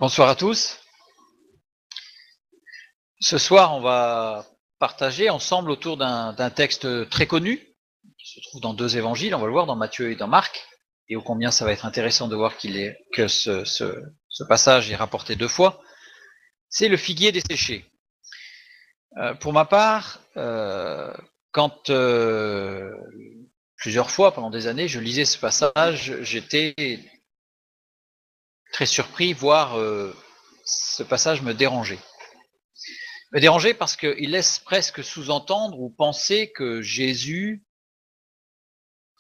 Bonsoir à tous. Ce soir, on va partager ensemble autour d'un texte très connu qui se trouve dans deux évangiles. On va le voir dans Matthieu et dans Marc. Et ô combien ça va être intéressant de voir que ce passage est rapporté deux fois. C'est le figuier desséché. Pour ma part, quand plusieurs fois pendant des années je lisais ce passage, j'étais très surpris, voire ce passage me dérangeait. Me déranger parce qu'il laisse presque sous-entendre ou penser que Jésus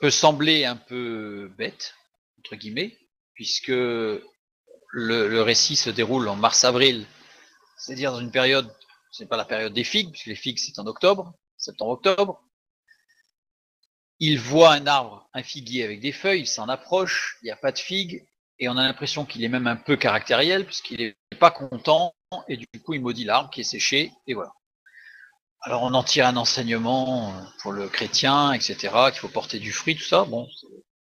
peut sembler un peu bête, entre guillemets, puisque le récit se déroule en mars-avril, c'est-à-dire dans une période, ce n'est pas la période des figues, puisque les figues c'est en octobre, septembre-octobre. Il voit un arbre, un figuier avec des feuilles, il s'en approche, il n'y a pas de figues, et on a l'impression qu'il est même un peu caractériel, puisqu'il n'est pas content, et du coup il maudit l'arbre qui est séché, et voilà. Alors on en tire un enseignement pour le chrétien, etc., qu'il faut porter du fruit, tout ça, bon,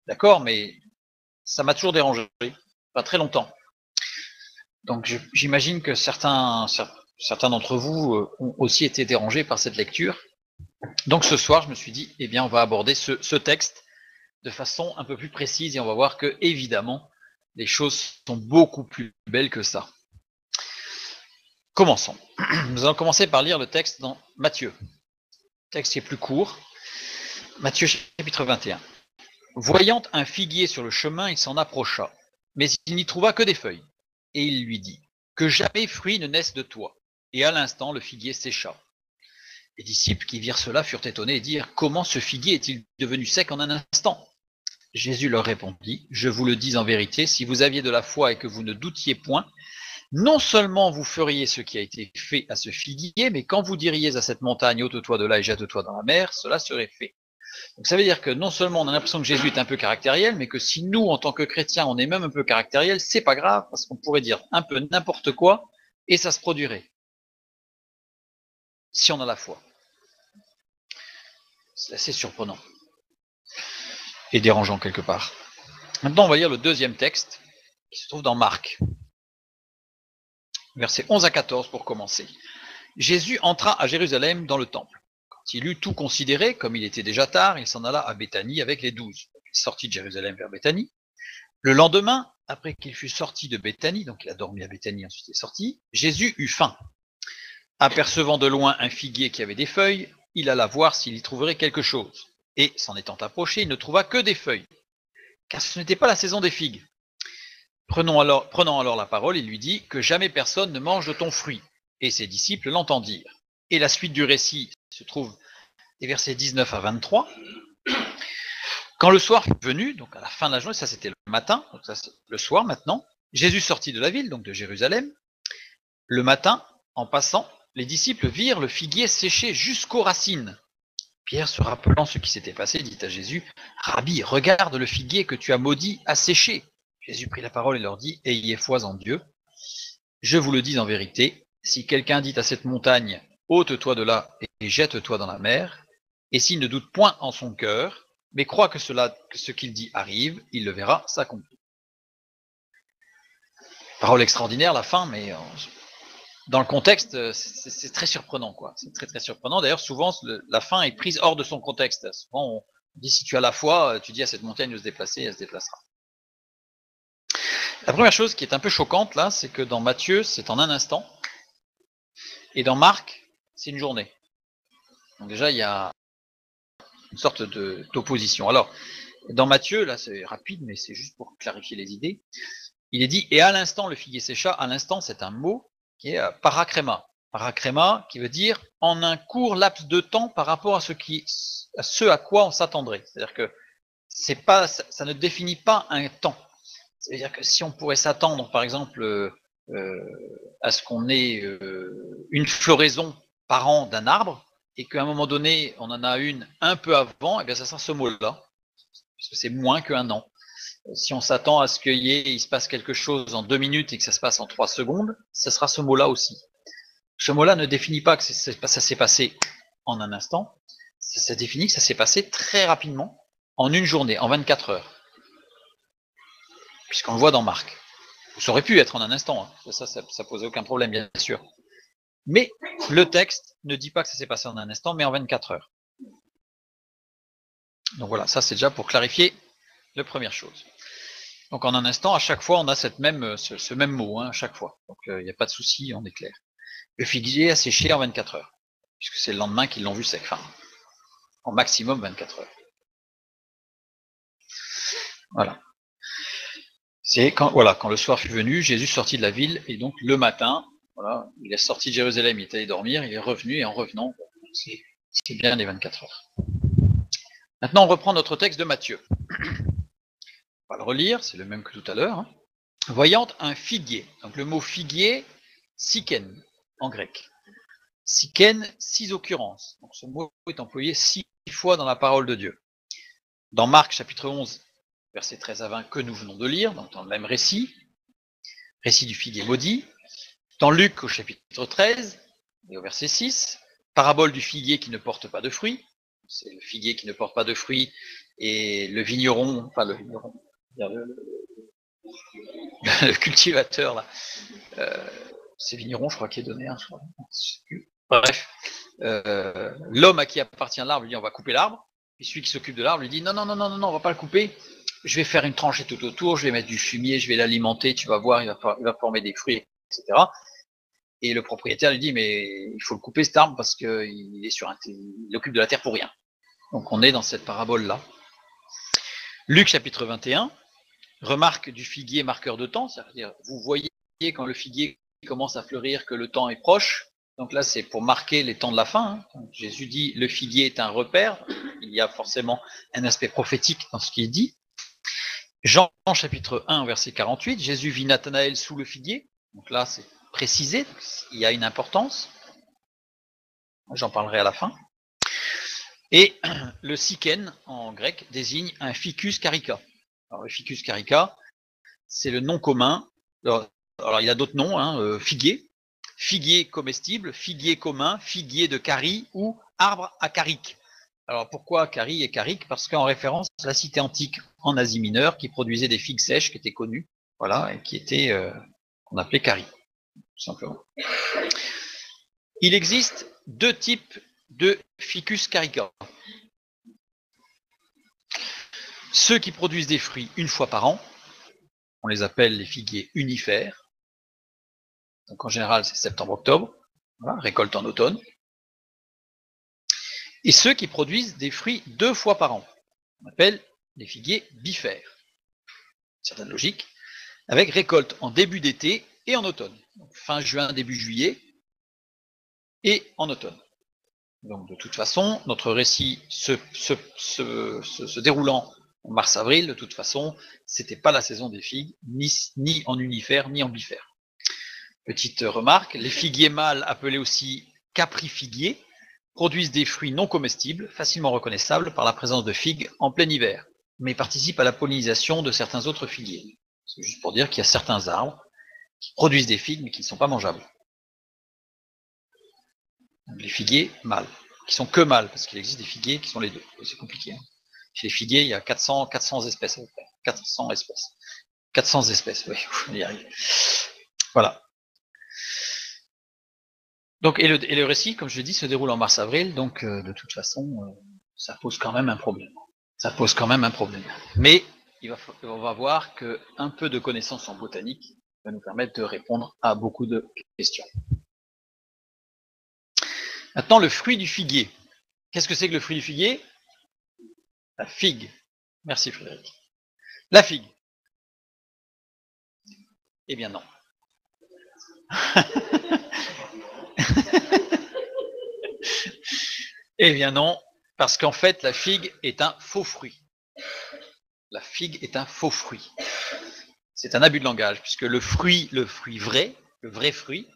d'accord, mais ça m'a toujours dérangé, pas très longtemps. Donc j'imagine que certains d'entre vous ont aussi été dérangés par cette lecture. Donc ce soir, je me suis dit, eh bien, on va aborder ce texte de façon un peu plus précise et on va voir que, évidemment, les choses sont beaucoup plus belles que ça. Commençons. Nous allons commencer par lire le texte dans Matthieu. Le texte est plus court. Matthieu chapitre 21. Voyant un figuier sur le chemin, il s'en approcha, mais il n'y trouva que des feuilles. Et il lui dit, que jamais fruit ne naisse de toi. Et à l'instant, le figuier sécha. Les disciples qui virent cela furent étonnés et dirent, comment ce figuier est-il devenu sec en un instant? Jésus leur répondit, je vous le dis en vérité, si vous aviez de la foi et que vous ne doutiez point, non seulement vous feriez ce qui a été fait à ce figuier, mais quand vous diriez à cette montagne, ôte-toi de là et jette-toi dans la mer, cela serait fait. Donc ça veut dire que non seulement on a l'impression que Jésus est un peu caractériel, mais que si nous, en tant que chrétiens, on est même un peu caractériel, c'est pas grave, parce qu'on pourrait dire un peu n'importe quoi, et ça se produirait. Si on a la foi. C'est assez surprenant. Et dérangeant quelque part. Maintenant, on va lire le deuxième texte, qui se trouve dans Marc. Versets 11 à 14 pour commencer. Jésus entra à Jérusalem dans le temple. Quand il eut tout considéré, comme il était déjà tard, il s'en alla à Béthanie avec les 12. Il sortit de Jérusalem vers Béthanie. Le lendemain, après qu'il fut sorti de Béthanie, donc il a dormi à Béthanie, ensuite il est sorti, Jésus eut faim. Apercevant de loin un figuier qui avait des feuilles, il alla voir s'il y trouverait quelque chose. Et, s'en étant approché, il ne trouva que des feuilles, car ce n'était pas la saison des figues. Prenant alors la parole, il lui dit, que jamais personne ne mange de ton fruit. Et ses disciples l'entendirent. Et la suite du récit se trouve des versets 19 à 23. Quand le soir fut venu, donc à la fin de la journée, ça c'était le matin, donc ça c'est le soir maintenant, Jésus sortit de la ville, donc de Jérusalem. Le matin, en passant, les disciples virent le figuier séché jusqu'aux racines. Pierre, se rappelant ce qui s'était passé, dit à Jésus, « Rabbi, regarde le figuier que tu as maudit a séché. » Jésus prit la parole et leur dit, « Ayez foi en Dieu. Je vous le dis en vérité, si quelqu'un dit à cette montagne, ôte-toi de là et jette-toi dans la mer, et s'il ne doute point en son cœur, mais croit que ce qu'il dit arrive, il le verra s'accomplir. » Parole extraordinaire, la fin, mais dans le contexte, c'est très surprenant, quoi. C'est très très surprenant. D'ailleurs, souvent, la fin est prise hors de son contexte. Souvent, on dit si tu as la foi, tu dis à cette montagne de se déplacer, elle se déplacera. La première chose qui est un peu choquante là, c'est que dans Matthieu, c'est en un instant, et dans Marc, c'est une journée. Donc déjà, il y a une sorte d'opposition. Alors, dans Matthieu, là, c'est rapide, mais c'est juste pour clarifier les idées. Il est dit, et à l'instant, le figuier sécha. À l'instant, c'est un mot qui est parakréma. Parakréma, qui veut dire en un court laps de temps par rapport à ce à quoi on s'attendrait. C'est-à-dire que c'est pas, ça ne définit pas un temps. C'est-à-dire que si on pourrait s'attendre, par exemple, à ce qu'on ait une floraison par an d'un arbre, et qu'à un moment donné, on en a une un peu avant, et bien ça sera ce mot-là, parce que c'est moins qu'un an. Si on s'attend à ce qu'il se passe quelque chose en 2 minutes et que ça se passe en 3 secondes, ce sera ce mot-là aussi. Ce mot-là ne définit pas que ça s'est passé en un instant, ça définit que ça s'est passé très rapidement, en une journée, en 24 heures. Puisqu'on le voit dans Marc. Ça aurait pu être en un instant, hein. Ça posait aucun problème, bien sûr. Mais le texte ne dit pas que ça s'est passé en un instant, mais en 24 heures. Donc voilà, ça c'est déjà pour clarifier la première chose. Donc en un instant, à chaque fois, on a ce même mot, hein, à chaque fois. Donc il n'y a pas de souci, on est clair. Le figuier a séché en 24 heures, puisque c'est le lendemain qu'ils l'ont vu sec. Enfin, en maximum 24 heures. Voilà. C'est quand le soir fut venu, Jésus sortit de la ville, et donc le matin, voilà, il est sorti de Jérusalem, il est allé dormir, il est revenu, et en revenant, c'est bien les 24 heures. Maintenant, on reprend notre texte de Matthieu. On va le relire, c'est le même que tout à l'heure. Hein. Voyant un figuier, donc le mot figuier, siken en grec. Siken, 6 occurrences. Donc ce mot est employé 6 fois dans la parole de Dieu. Dans Marc chapitre 11, versets 13 à 20 que nous venons de lire, donc dans le même récit du figuier maudit. Dans Luc au chapitre 13 et au verset 6, parabole du figuier qui ne porte pas de fruits. C'est le figuier qui ne porte pas de fruits et le vigneron, enfin le vigneron, le cultivateur là, c'est vigneron je crois qui est donné, hein, je crois. Bref, l'homme à qui appartient l'arbre lui dit on va couper l'arbre, et celui qui s'occupe de l'arbre lui dit non, on va pas le couper, je vais faire une tranchée tout autour, je vais mettre du fumier, je vais l'alimenter, tu vas voir, il va former des fruits, etc. Et le propriétaire lui dit mais il faut le couper cet arbre parce qu'il est il occupe de la terre pour rien. Donc on est dans cette parabole là. Luc chapitre 21, remarque du figuier marqueur de temps, c'est-à-dire vous voyez quand le figuier commence à fleurir que le temps est proche. Donc là, c'est pour marquer les temps de la fin. Hein. Jésus dit le figuier est un repère. Il y a forcément un aspect prophétique dans ce qu'il dit. Jean chapitre 1, verset 48, Jésus vit Nathanaël sous le figuier. Donc là, c'est précisé, il y a une importance. J'en parlerai à la fin. Et le siken, en grec, désigne un ficus carica. Alors le ficus carica, c'est le nom commun. Alors il y a d'autres noms, hein, figuier, figuier comestible, figuier commun, figuier de cari ou arbre acarique. Alors pourquoi cari et carique? Parce qu'en référence à la cité antique en Asie mineure qui produisait des figues sèches qui étaient connues, voilà, et qui étaient qu'on appelait cari, tout simplement. Il existe deux types de ficus carica. Ceux qui produisent des fruits une fois par an, on les appelle les figuiers unifères. Donc en général, c'est septembre-octobre, voilà, récolte en automne. Et ceux qui produisent des fruits 2 fois par an, on appelle les figuiers bifères. Certaine logique, avec récolte en début d'été et en automne. Donc fin juin, début juillet, et en automne. Donc de toute façon, notre récit se déroulant en mars-avril, de toute façon, c'était pas la saison des figues, ni en unifère, ni en bifère. Petite remarque, les figuiers mâles, appelés aussi caprifiguiers, produisent des fruits non comestibles, facilement reconnaissables par la présence de figues en plein hiver, mais participent à la pollinisation de certains autres figuiers. C'est juste pour dire qu'il y a certains arbres qui produisent des figues, mais qui ne sont pas mangeables. Les figuiers mâles, qui sont que mâles, parce qu'il existe des figuiers qui sont les deux. C'est compliqué. Hein. Chez les figuiers, il y a 400 espèces à peu près. 400 espèces. 400 espèces, oui, on y arrive. Voilà. Donc, et le récit, comme je l'ai dit, se déroule en mars-avril, donc de toute façon, ça pose quand même un problème. Ça pose quand même un problème. Mais on va voir qu'un peu de connaissance en botanique va nous permettre de répondre à beaucoup de questions. Maintenant, le fruit du figuier. Qu'est-ce que c'est que le fruit du figuier? La figue. Merci Frédéric. La figue. Eh bien non. Eh bien non, parce qu'en fait, la figue est un faux fruit. La figue est un faux fruit. C'est un abus de langage, puisque le fruit vrai, le vrai fruit,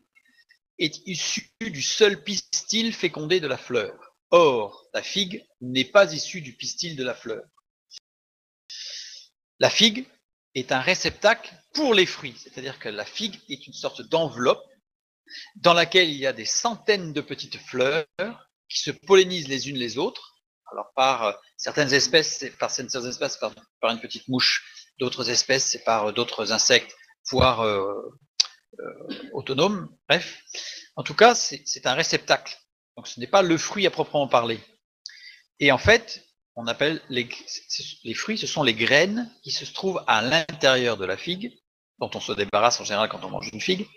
est issu du seul pistil fécondé de la fleur. Or, la figue n'est pas issue du pistil de la fleur. La figue est un réceptacle pour les fruits, c'est-à-dire que la figue est une sorte d'enveloppe dans laquelle il y a des centaines de petites fleurs qui se pollinisent les unes les autres. Alors par certaines espèces, c'est par une petite mouche, d'autres espèces, c'est par d'autres insectes voire autonome, bref. En tout cas, c'est un réceptacle. Donc ce n'est pas le fruit à proprement parler. Et en fait, on appelle les fruits, ce sont les graines qui se trouvent à l'intérieur de la figue, dont on se débarrasse en général quand on mange une figue,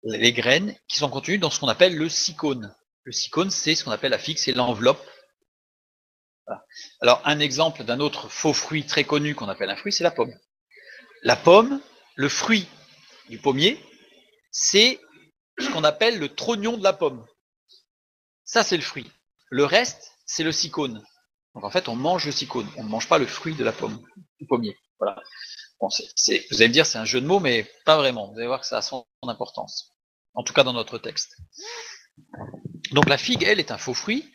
les graines qui sont contenues dans ce qu'on appelle le sycone. Le sycone, c'est ce qu'on appelle la figue, c'est l'enveloppe. Voilà. Alors, un exemple d'un autre faux fruit très connu qu'on appelle un fruit, c'est la pomme. La pomme, le fruit du pommier, c'est ce qu'on appelle le trognon de la pomme. Ça, c'est le fruit. Le reste, c'est le sycone. Donc en fait, on mange le sycone. On ne mange pas le fruit de la pomme, du pommier. Voilà. Bon, vous allez me dire, c'est un jeu de mots, mais pas vraiment. Vous allez voir que ça a son importance. En tout cas, dans notre texte. Donc la figue, elle, est un faux fruit.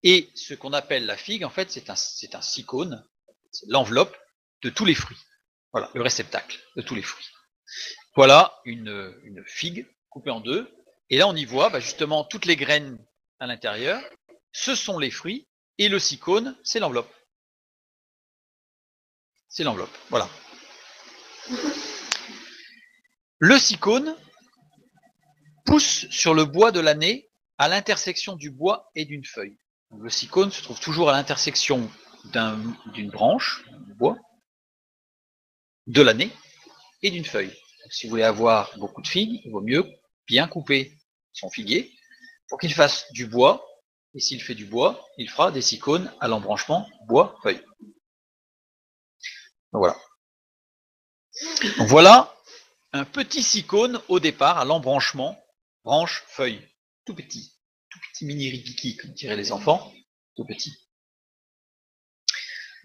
Et ce qu'on appelle la figue, en fait, c'est un sycone. C'est l'enveloppe de tous les fruits. Voilà, le réceptacle de tous les fruits. Voilà une figue coupée en deux. Et là, on y voit justement toutes les graines à l'intérieur. Ce sont les fruits. Et le sycone, c'est l'enveloppe. C'est l'enveloppe, voilà. Le sycone pousse sur le bois de l'année à l'intersection du bois et d'une feuille. Donc, le sycone se trouve toujours à l'intersection d'une branche, du bois, de l'année et d'une feuille. Donc, si vous voulez avoir beaucoup de figues, il vaut mieux bien couper son figuier pour qu'il fasse du bois. Et s'il fait du bois, il fera des sycones à l'embranchement bois-feuille. Donc voilà. Donc voilà un petit sycone au départ à l'embranchement branche-feuille. Tout petit mini rikiki, comme diraient les enfants, tout petit.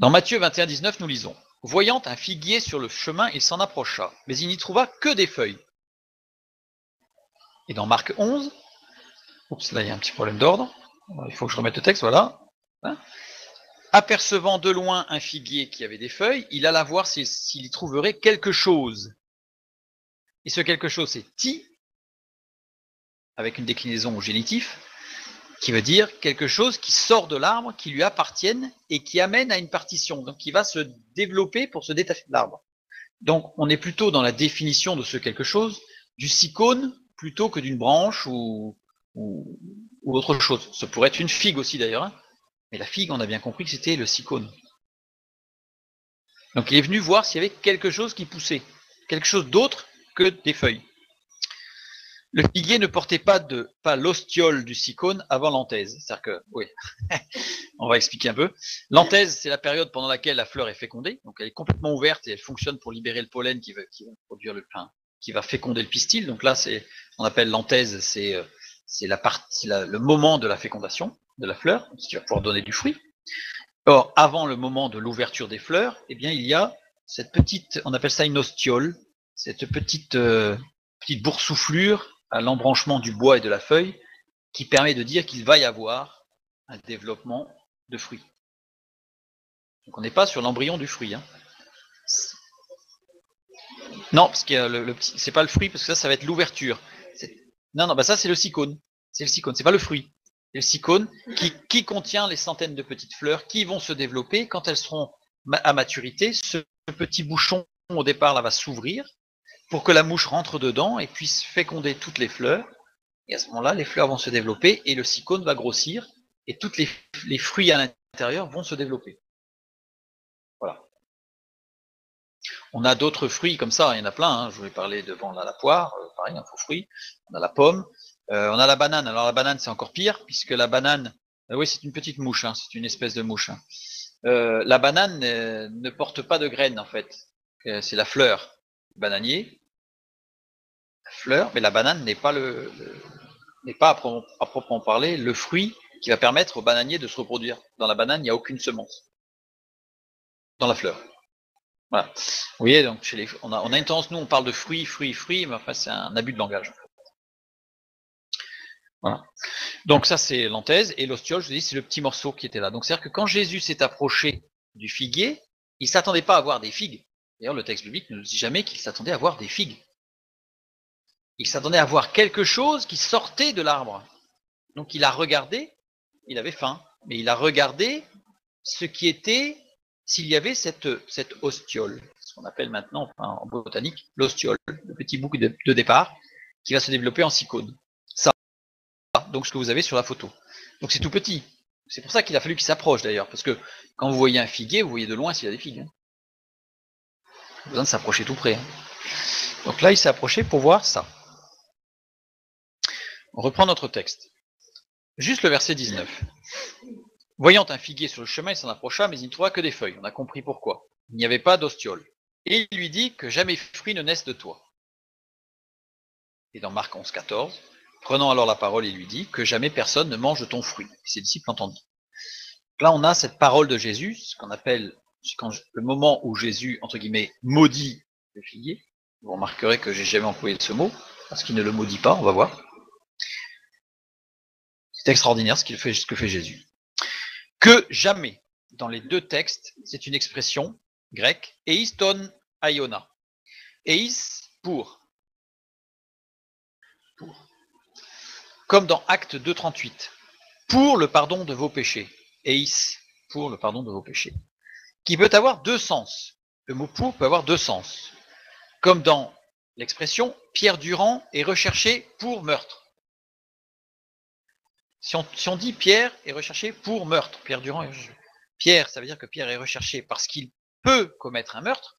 Dans Matthieu 21, 19, nous lisons: voyant un figuier sur le chemin, il s'en approcha, mais il n'y trouva que des feuilles. Et dans Marc 11, oups, là il y a un petit problème d'ordre, il faut que je remette le texte, voilà. Apercevant de loin un figuier qui avait des feuilles, il alla voir s'il y trouverait quelque chose. Et ce quelque chose, c'est ti, avec une déclinaison au génitif, qui veut dire quelque chose qui sort de l'arbre, qui lui appartienne et qui amène à une partition, donc qui va se développer pour se détacher de l'arbre. Donc on est plutôt dans la définition de ce quelque chose du sycone plutôt que d'une branche ou autre chose. Ça pourrait être une figue aussi d'ailleurs, hein. Mais la figue, on a bien compris que c'était le sycone. Donc il est venu voir s'il y avait quelque chose qui poussait, quelque chose d'autre que des feuilles. Le figuier ne portait pas l'ostiole du sycone avant l'anthèse. C'est-à-dire que, oui, on va expliquer un peu. L'anthèse, c'est la période pendant laquelle la fleur est fécondée. Donc elle est complètement ouverte et elle fonctionne pour libérer le pollen qui va produire le pain, qui va féconder le pistil. Donc là, c'est on appelle l'anthèse, c'est le moment de la fécondation de la fleur, qui va pouvoir donner du fruit. Or, avant le moment de l'ouverture des fleurs, eh bien, il y a cette petite, on appelle ça une ostiole, cette petite boursouflure à l'embranchement du bois et de la feuille, qui permet de dire qu'il va y avoir un développement de fruits. Donc on n'est pas sur l'embryon du fruit. Hein. Non, parce que le petit, c'est pas le fruit, parce que ça va être l'ouverture. Non, ça c'est le sycone. C'est le sycone, c'est pas le fruit. C'est le sycone qui contient les centaines de petites fleurs qui vont se développer. Quand elles seront à maturité, ce petit bouchon au départ là va s'ouvrir pour que la mouche rentre dedans et puisse féconder toutes les fleurs. Et à ce moment-là, les fleurs vont se développer et le sycone va grossir et tous les fruits à l'intérieur vont se développer. Voilà. On a d'autres fruits comme ça, il y en a plein. Hein. Je voulais parler devant la poire, pareil, un faux fruit. On a la pomme, on a la banane. Alors la banane, c'est encore pire, puisque la banane, oui, c'est une petite mouche, hein, c'est une espèce de mouche. Hein. La banane ne porte pas de graines, en fait. C'est la fleur du bananier. La fleur, mais la banane n'est pas n'est pas à proprement parler le fruit qui va permettre au bananier de se reproduire. Dans la banane, il n'y a aucune semence. Dans la fleur. Voilà. Vous voyez, donc on a une tendance, nous on parle de fruits, mais enfin c'est un abus de langage. Voilà. Donc ça c'est l'anthèse, et l'ostiole, je vous dis, c'est le petit morceau qui était là. Donc c'est-à-dire que quand Jésus s'est approché du figuier, il ne s'attendait pas à voir des figues. D'ailleurs, le texte biblique ne nous dit jamais qu'il s'attendait à voir des figues. Il s'attendait à voir quelque chose qui sortait de l'arbre. Donc il a regardé, il avait faim, mais il a regardé ce qui était, s'il y avait cette ostiole, ce qu'on appelle maintenant, enfin, en botanique, l'ostiole, le petit bouc de départ, qui va se développer en cycone. Ça, donc ce que vous avez sur la photo. Donc c'est tout petit. C'est pour ça qu'il a fallu qu'il s'approche d'ailleurs, parce que quand vous voyez un figuier, vous voyez de loin s'il y a des figues. Pas besoin de s'approcher tout près. Donc là, il s'est approché pour voir ça. On reprend notre texte. Juste le verset 19. Voyant un figuier sur le chemin, il s'en approcha, mais il ne trouva que des feuilles. On a compris pourquoi. Il n'y avait pas d'ostiole. Et il lui dit que jamais fruit ne naisse de toi. Et dans Marc 11, 14, prenant alors la parole, il lui dit que jamais personne ne mange de ton fruit. Et ses disciples l'entendent. Là, on a cette parole de Jésus, ce qu'on appelle le moment où Jésus, entre guillemets, maudit le figuier. Vous remarquerez que j'ai jamais employé ce mot, parce qu'il ne le maudit pas, on va voir. C'est extraordinaire ce que fait Jésus. Que jamais, dans les deux textes, c'est une expression grecque, eiston aiona. Eis, pour. Comme dans Acte 2,38. Pour le pardon de vos péchés. Eis, pour le pardon de vos péchés. Qui peut avoir deux sens. Le mot pour peut avoir deux sens. Comme dans l'expression Pierre Durand est recherché pour meurtre. Si on dit Pierre est recherché pour meurtre, Pierre, ça veut dire que Pierre est recherché parce qu'il peut commettre un meurtre.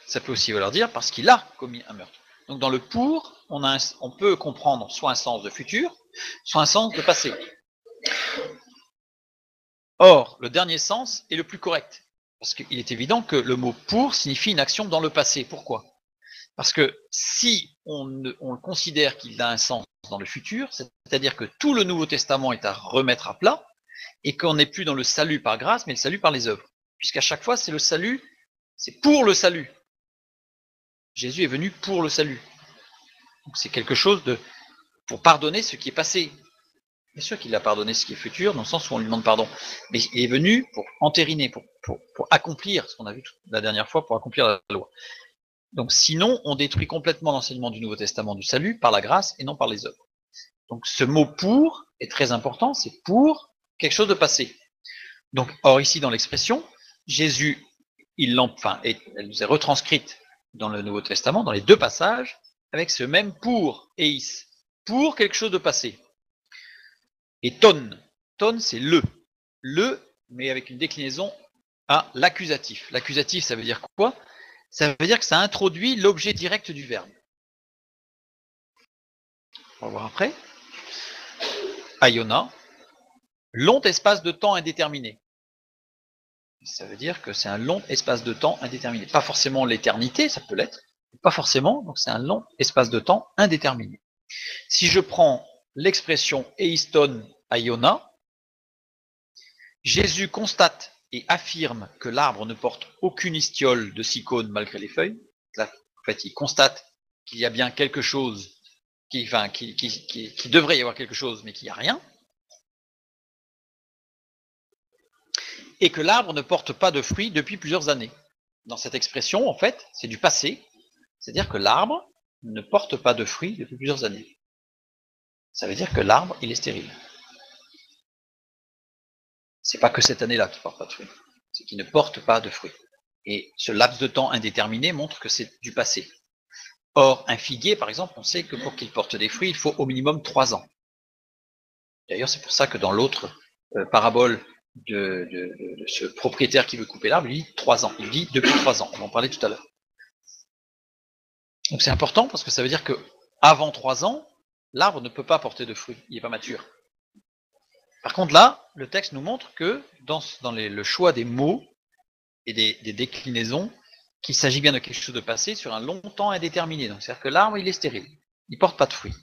Ça peut aussi vouloir dire parce qu'il a commis un meurtre. Donc dans le pour, on peut comprendre soit un sens de futur, soit un sens de passé. Or, le dernier sens est le plus correct. Parce qu'il est évident que le mot pour signifie une action dans le passé. Pourquoi ? Parce que si on considère qu'il a un sens dans le futur, c'est-à-dire que tout le Nouveau Testament est à remettre à plat, et qu'on n'est plus dans le salut par grâce, mais le salut par les œuvres. Puisqu'à chaque fois, c'est le salut, c'est pour le salut. Jésus est venu pour le salut. Donc c'est quelque chose pour pardonner ce qui est passé. Bien sûr qu'il a pardonné ce qui est futur, dans le sens où on lui demande pardon. Mais il est venu pour entériner, pour accomplir ce qu'on a vu la dernière fois, pour accomplir la loi. Donc sinon, on détruit complètement l'enseignement du Nouveau Testament du salut par la grâce et non par les œuvres. Donc ce mot pour est très important, c'est pour quelque chose de passé. Donc, or ici dans l'expression, Jésus, elle nous est retranscrite dans le Nouveau Testament, dans les deux passages, avec ce même pour, eis, pour quelque chose de passé. Et ton c'est le, mais avec une déclinaison à l'accusatif. L'accusatif, ça veut dire quoi ? Ça veut dire que ça introduit l'objet direct du verbe. On va voir après. Aiona, long espace de temps indéterminé. Ça veut dire que c'est un long espace de temps indéterminé. Pas forcément l'éternité, ça peut l'être, pas forcément, donc c'est un long espace de temps indéterminé. Si je prends l'expression eiston aiona, Jésus constate et affirme que l'arbre ne porte aucune histiole de cycone malgré les feuilles. Là, en fait, il constate qu'il y a bien quelque chose, qu'il devrait y avoir quelque chose, mais qu'il n'y a rien. Et que l'arbre ne porte pas de fruits depuis plusieurs années. Dans cette expression, en fait, c'est du passé, c'est-à-dire que l'arbre ne porte pas de fruits depuis plusieurs années. Ça veut dire que l'arbre, il est stérile. C'est pas que cette année-là qu'il ne porte pas de fruits, c'est qu'il ne porte pas de fruits. Et ce laps de temps indéterminé montre que c'est du passé. Or, un figuier, par exemple, on sait que pour qu'il porte des fruits, il faut au minimum 3 ans. D'ailleurs, c'est pour ça que dans l'autre parabole de ce propriétaire qui veut couper l'arbre, il dit 3 ans. Il dit depuis 3 ans. On va en parler tout à l'heure. Donc c'est important parce que ça veut dire que avant 3 ans, l'arbre ne peut pas porter de fruits. Il n'est pas mature. Par contre, là, le texte nous montre que dans le choix des mots et des déclinaisons, qu'il s'agit bien de quelque chose de passé sur un long temps indéterminé. Donc c'est-à-dire que l'arbre, il est stérile. Il ne porte pas de fruits.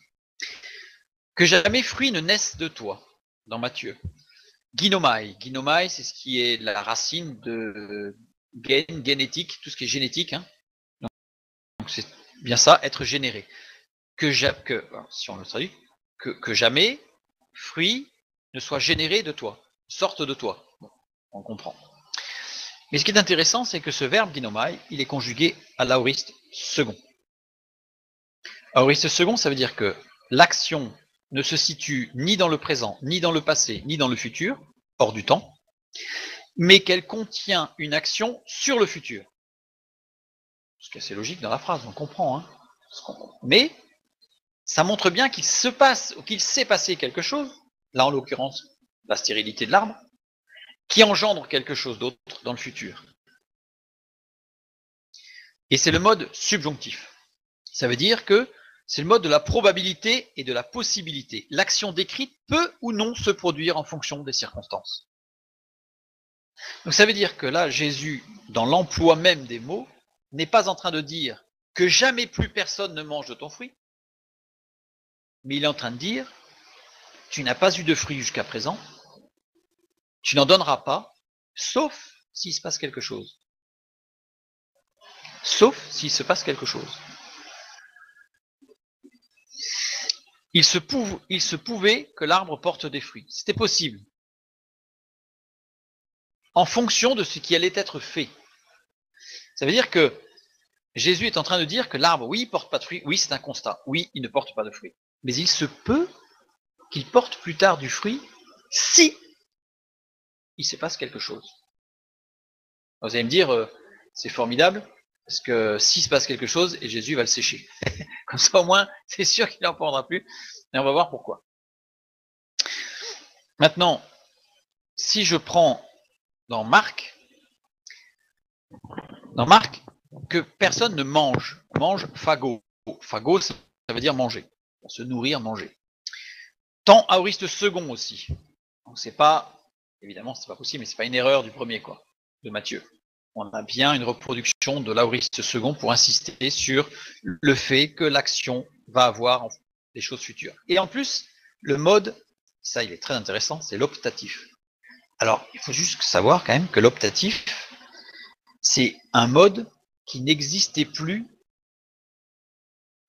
Que jamais fruit ne naisse de toi, dans Matthieu. Ginomai. Ginomai, c'est ce qui est la racine de génétique, tout ce qui est génétique. Hein. Donc c'est bien ça, être généré. Si on le traduit, que jamais fruit ne soit généré de toi, sorte de toi. Bon, on comprend. Mais ce qui est intéressant, c'est que ce verbe ginomai, il est conjugué à l'aoriste second. Aoriste second, ça veut dire que l'action ne se situe ni dans le présent, ni dans le passé, ni dans le futur, hors du temps. mais qu'elle contient une action sur le futur. Ce qui est assez logique dans la phrase, on comprend. Hein. Mais ça montre bien qu'il se passe, ou qu'il s'est passé quelque chose, là en l'occurrence la stérilité de l'arbre, qui engendre quelque chose d'autre dans le futur. Et c'est le mode subjonctif. Ça veut dire que c'est le mode de la probabilité et de la possibilité. L'action décrite peut ou non se produire en fonction des circonstances. Donc ça veut dire que là, Jésus, dans l'emploi même des mots, n'est pas en train de dire que jamais plus personne ne mange de ton fruit, mais il est en train de dire, tu n'as pas eu de fruit jusqu'à présent, tu n'en donneras pas, sauf s'il se passe quelque chose. Sauf s'il se passe quelque chose. Il se pouvait que l'arbre porte des fruits. C'était possible. En fonction de ce qui allait être fait. Ça veut dire que Jésus est en train de dire que l'arbre, oui, il ne porte pas de fruits, oui, c'est un constat, oui, il ne porte pas de fruits. Mais il se peut qu'il porte plus tard du fruit si il se passe quelque chose. Vous allez me dire, c'est formidable, parce que s'il se passe quelque chose, et Jésus va le sécher. Comme ça, au moins, c'est sûr qu'il n'en prendra plus, et on va voir pourquoi. Maintenant, si je prends dans Marc, que personne ne mange phago. Phago, ça veut dire manger, se nourrir, manger. Tant aoriste second aussi. Donc c'est pas, évidemment, c'est pas possible, mais c'est pas une erreur du premier, quoi, de Matthieu. On a bien une reproduction de l'aoriste second pour insister sur le fait que l'action va avoir des choses futures. Et en plus, le mode, ça il est très intéressant, c'est l'optatif. Alors, il faut juste savoir quand même que l'optatif, c'est un mode qui n'existait plus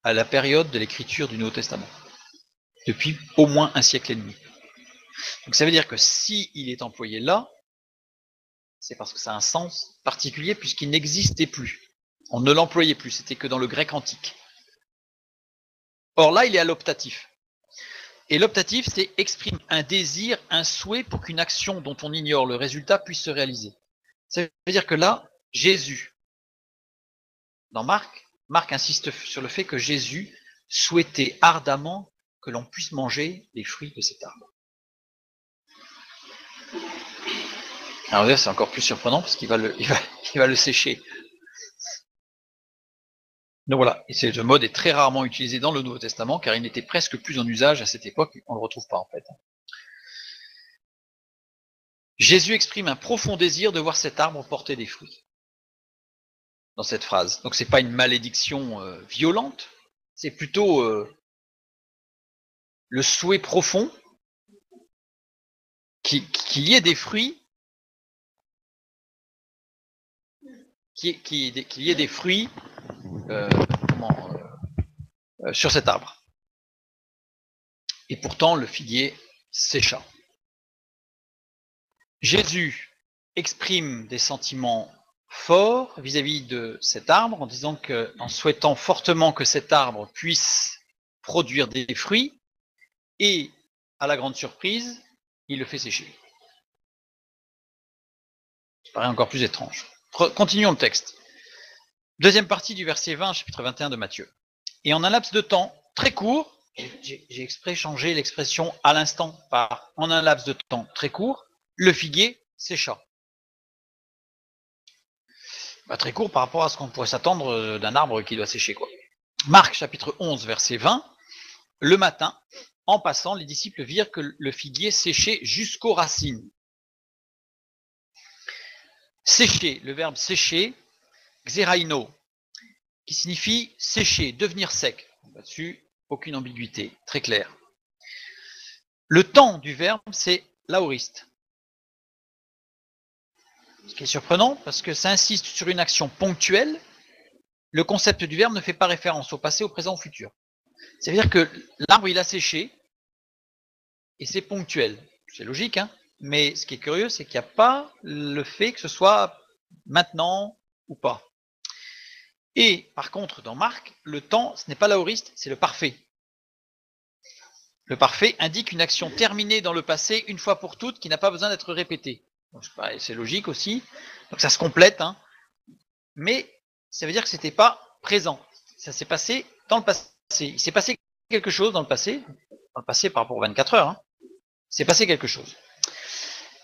à la période de l'écriture du Nouveau Testament, depuis au moins un siècle et demi. Donc ça veut dire que si il est employé là, c'est parce que ça a un sens particulier puisqu'il n'existait plus. On ne l'employait plus, c'était que dans le grec antique. Or là, il est à l'optatif. Et l'optatif, c'est exprime un désir, un souhait pour qu'une action dont on ignore le résultat puisse se réaliser. Ça veut dire que là, Jésus, dans Marc insiste sur le fait que Jésus souhaitait ardemment que l'on puisse manger les fruits de cet arbre. Alors c'est encore plus surprenant parce qu'il va le sécher. Donc voilà, et ce mode est très rarement utilisé dans le Nouveau Testament car il n'était presque plus en usage à cette époque, on ne le retrouve pas en fait. Jésus exprime un profond désir de voir cet arbre porter des fruits. Dans cette phrase. Donc c'est pas une malédiction violente, c'est plutôt le souhait profond qu'il y ait des fruits, qu'il y ait des fruits sur cet arbre. Et pourtant, le figuier sécha. Jésus exprime des sentiments forts vis-à-vis de cet arbre en disant en souhaitant fortement que cet arbre puisse produire des fruits, et à la grande surprise, il le fait sécher. Ça paraît encore plus étrange. Continuons le texte. Deuxième partie du verset 20, chapitre 21 de Matthieu. Et en un laps de temps très court, j'ai exprès changé l'expression à l'instant par en un laps de temps très court, le figuier sécha. Très court par rapport à ce qu'on pourrait s'attendre d'un arbre qui doit sécher, quoi. Marc chapitre 11, verset 20. Le matin, en passant, les disciples virent que le figuier séchait jusqu'aux racines. Sécher, le verbe sécher, xeraino, qui signifie sécher, devenir sec. Là-dessus, aucune ambiguïté, très clair. Le temps du verbe, c'est l'aoriste. Ce qui est surprenant, parce que ça insiste sur une action ponctuelle. Le concept du verbe ne fait pas référence au passé, au présent, au futur. C'est-à-dire que l'arbre, il a séché, et c'est ponctuel. C'est logique, hein, mais ce qui est curieux, c'est qu'il n'y a pas le fait que ce soit maintenant ou pas. Et par contre, dans Marc, le temps, ce n'est pas l'aoriste, c'est le parfait. Le parfait indique une action terminée dans le passé une fois pour toutes qui n'a pas besoin d'être répétée. C'est logique aussi. Donc ça se complète, hein. Mais ça veut dire que c'était pas présent. Ça s'est passé dans le passé. Il s'est passé quelque chose dans le passé par rapport aux 24 heures. Hein. Il s'est passé quelque chose.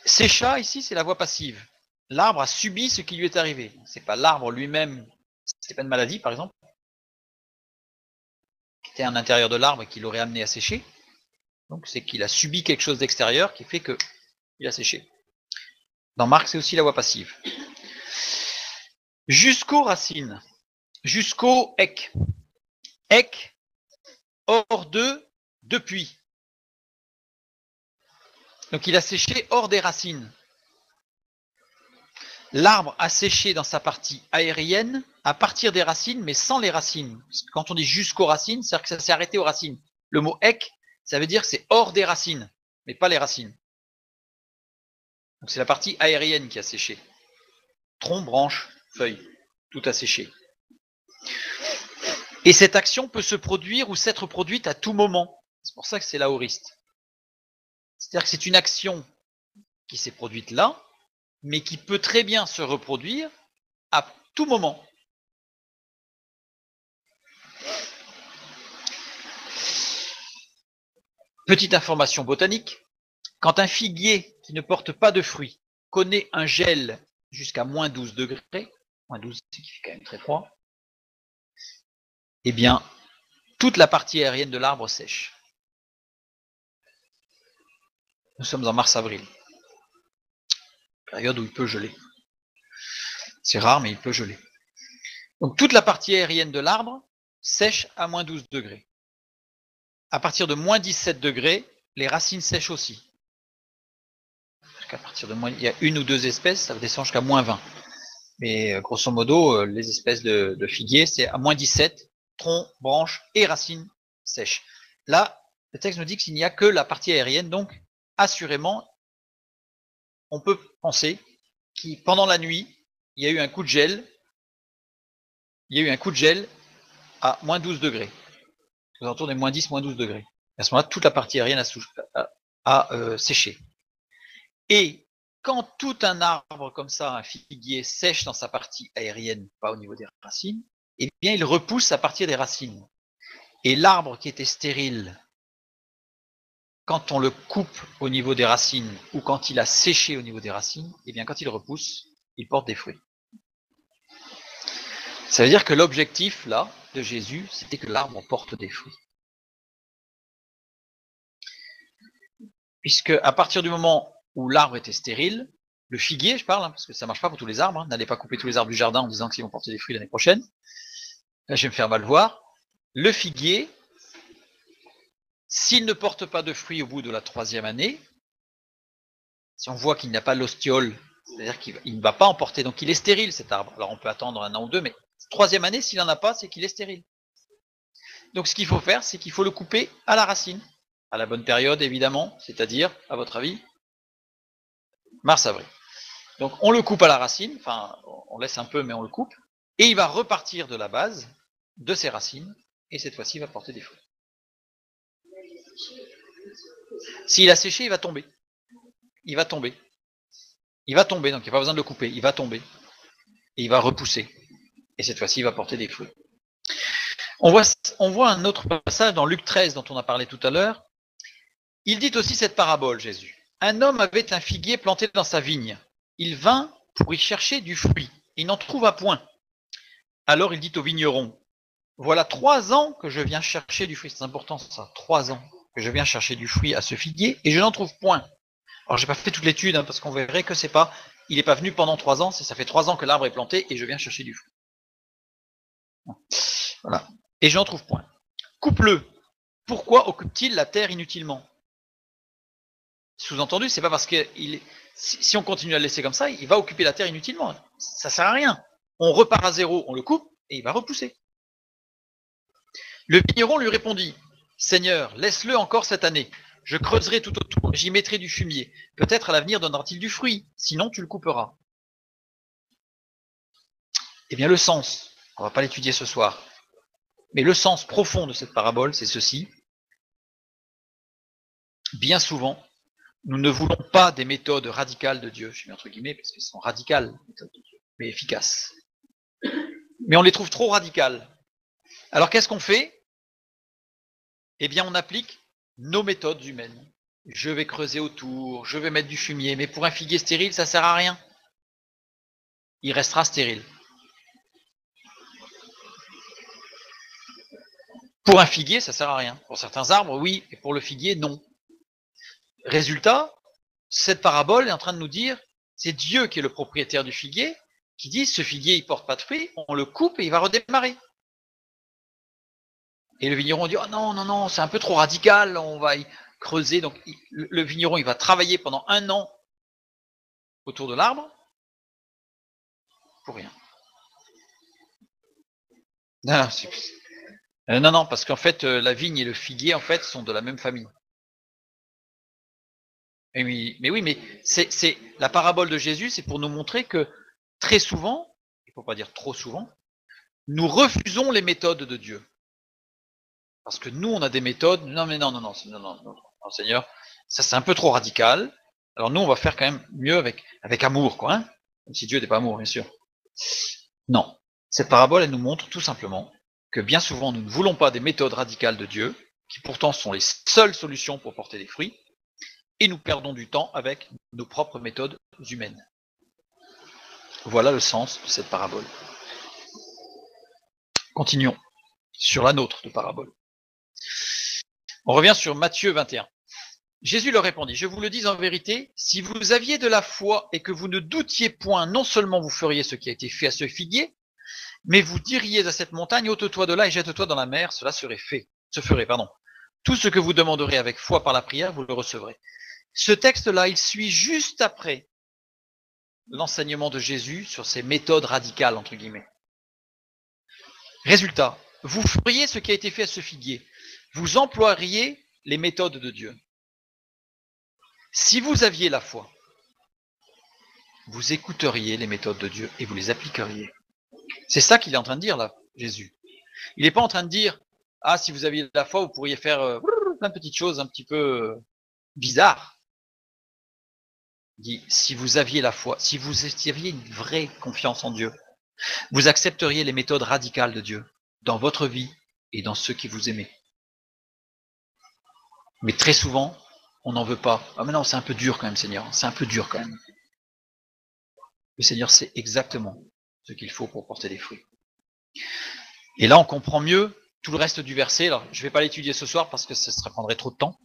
Sécha, ici, c'est la voie passive. L'arbre a subi ce qui lui est arrivé. C'est pas l'arbre lui-même, c'était pas une maladie, par exemple, qui était à l'intérieur de l'arbre et qui l'aurait amené à sécher. Donc c'est qu'il a subi quelque chose d'extérieur qui fait qu'il a séché. Dans Marc, c'est aussi la voie passive. Jusqu'aux racines. Jusqu'au ec. Ec, hors de, depuis. Donc il a séché hors des racines. L'arbre a séché dans sa partie aérienne à partir des racines, mais sans les racines. Quand on dit jusqu'aux racines, c'est-à-dire que ça s'est arrêté aux racines. Le mot ec, ça veut dire que c'est hors des racines, mais pas les racines. Donc c'est la partie aérienne qui a séché. Tronc, branche, feuille, tout a séché. Et cette action peut se produire ou s'être produite à tout moment. C'est pour ça que c'est l'aoriste. C'est-à-dire que c'est une action qui s'est produite là, mais qui peut très bien se reproduire à tout moment. Petite information botanique, quand un figuier qui ne porte pas de fruits connaît un gel jusqu'à moins 12 degrés, moins 12 c'est qui fait quand même très froid, eh bien, toute la partie aérienne de l'arbre sèche. Nous sommes en mars-avril, période où il peut geler. C'est rare, mais il peut geler. Donc toute la partie aérienne de l'arbre sèche à moins 12 degrés. À partir de moins 17 degrés, les racines sèchent aussi. À partir de moins, il y a une ou deux espèces, ça descend jusqu'à moins 20. Mais grosso modo, les espèces de figuiers, c'est à moins 17, tronc, branches et racines sèches. Là, le texte nous dit qu'il n'y a que la partie aérienne, donc assurément, on peut penser que pendant la nuit, il y a eu un coup de gel, à moins 12 degrés. Aux alentours des moins 10, moins 12 degrés. À ce moment-là, toute la partie aérienne a séché. Et quand tout un arbre comme ça, un figuier, sèche dans sa partie aérienne, pas au niveau des racines, eh bien il repousse à partir des racines. Et l'arbre qui était stérile, quand on le coupe au niveau des racines ou quand il a séché au niveau des racines, eh bien quand il repousse, il porte des fruits. Ça veut dire que l'objectif là de Jésus, c'était que l'arbre porte des fruits. Puisque à partir du moment où l'arbre était stérile, le figuier, je parle, parce que ça marche pas pour tous les arbres, n'allez pas couper tous les arbres du jardin en disant qu'ils vont porter des fruits l'année prochaine. Là, je vais me faire mal voir. Le figuier, s'il ne porte pas de fruits au bout de la 3e année, si on voit qu'il n'a pas l'ostiole, c'est-à-dire qu'il ne va pas en porter, donc il est stérile cet arbre. Alors on peut attendre 1 an ou 2, mais 3e année, s'il n'en a pas, c'est qu'il est stérile. Donc ce qu'il faut faire, c'est qu'il faut le couper à la racine, à la bonne période évidemment, c'est-à-dire, à votre avis, mars-avril. Donc on le coupe à la racine, enfin on laisse un peu mais on le coupe, et il va repartir de la base, de ses racines, et cette fois-ci il va porter des fruits. S'il a séché, il va tomber. Il va tomber. Il va tomber, donc il n'y a pas besoin de le couper, il va tomber. Et il va repousser. Et cette fois-ci, il va porter des fruits. On voit un autre passage dans Luc 13 dont on a parlé tout à l'heure. Il dit aussi cette parabole, Jésus. Un homme avait un figuier planté dans sa vigne. Il vint pour y chercher du fruit. Il n'en trouva point. Alors il dit au vigneron, voilà 3 ans que je viens chercher du fruit. C'est important ça, 3 ans que je viens chercher du fruit à ce figuier et je n'en trouve point. Alors j'ai pas fait toute l'étude parce qu'on verrait que c'est pas, il n'est pas venu pendant 3 ans, ça fait 3 ans que l'arbre est planté et je viens chercher du fruit. Voilà. Et je n'en trouve point. Coupe-le. Pourquoi occupe-t-il la terre inutilement? Sous-entendu, c'est pas parce que si on continue à le laisser comme ça, il va occuper la terre inutilement. Ça sert à rien. On repart à zéro, on le coupe et il va repousser. Le vigneron lui répondit, Seigneur, laisse-le encore cette année. Je creuserai tout autour, j'y mettrai du fumier. Peut-être à l'avenir donnera-t-il du fruit, sinon tu le couperas. Eh bien le sens, on ne va pas l'étudier ce soir, mais le sens profond de cette parabole, c'est ceci. Bien souvent, Nous ne voulons pas des méthodes radicales de Dieu, je mets entre guillemets, parce qu'elles sont radicales, les méthodes de Dieu, mais efficaces. Mais on les trouve trop radicales. Alors qu'est-ce qu'on fait? Eh bien, on applique nos méthodes humaines. Je vais creuser autour, je vais mettre du fumier, mais pour un figuier stérile, ça sert à rien. Il restera stérile. Pour un figuier, ça sert à rien. Pour certains arbres, oui, et pour le figuier, non. Résultat, cette parabole est en train de nous dire, c'est Dieu qui est le propriétaire du figuier, qui dit, ce figuier, il porte pas de fruits, on le coupe et il va redémarrer. Et le vigneron dit, oh non, non, non, c'est un peu trop radical, on va y creuser. Donc le vigneron, il va travailler pendant 1 an autour de l'arbre, pour rien. Non, parce qu'en fait, la vigne et le figuier, en fait, sont de la même famille. Mais oui, mais c'est la parabole de Jésus, c'est pour nous montrer que très souvent, il ne faut pas dire trop souvent, nous refusons les méthodes de Dieu. Parce que nous, on a des méthodes. Non, mais non, Seigneur, ça c'est un peu trop radical. Alors nous, on va faire quand même mieux avec amour, quoi. Hein, même si Dieu n'est pas amour, bien sûr. Non. Cette parabole, elle nous montre tout simplement que bien souvent, nous ne voulons pas des méthodes radicales de Dieu, qui pourtant sont les seules solutions pour porter des fruits, et nous perdons du temps avec nos propres méthodes humaines. Voilà le sens de cette parabole. Continuons sur la nôtre de parabole. On revient sur Matthieu 21. Jésus leur répondit, je vous le dis en vérité, si vous aviez de la foi et que vous ne doutiez point, non seulement vous feriez ce qui a été fait à ce figuier, mais vous diriez à cette montagne, ôte-toi de là et jette-toi dans la mer, cela se ferait. Tout ce que vous demanderez avec foi par la prière, vous le recevrez. Ce texte-là, il suit juste après l'enseignement de Jésus sur ces méthodes radicales, entre guillemets. Résultat, vous feriez ce qui a été fait à ce figuier. Vous emploieriez les méthodes de Dieu. Si vous aviez la foi, vous écouteriez les méthodes de Dieu et vous les appliqueriez. C'est ça qu'il est en train de dire là, Jésus. Il n'est pas en train de dire, ah, si vous aviez la foi, vous pourriez faire plein de petites choses un petit peu bizarres. Il dit, si vous aviez la foi, si vous aviez une vraie confiance en Dieu, vous accepteriez les méthodes radicales de Dieu dans votre vie et dans ceux qui vous aiment. Mais très souvent, on n'en veut pas. Ah mais non, c'est un peu dur quand même, Seigneur. C'est un peu dur quand même. Le Seigneur sait exactement ce qu'il faut pour porter des fruits. Et là, on comprend mieux tout le reste du verset. Alors, je ne vais pas l'étudier ce soir parce que ça prendrait trop de temps.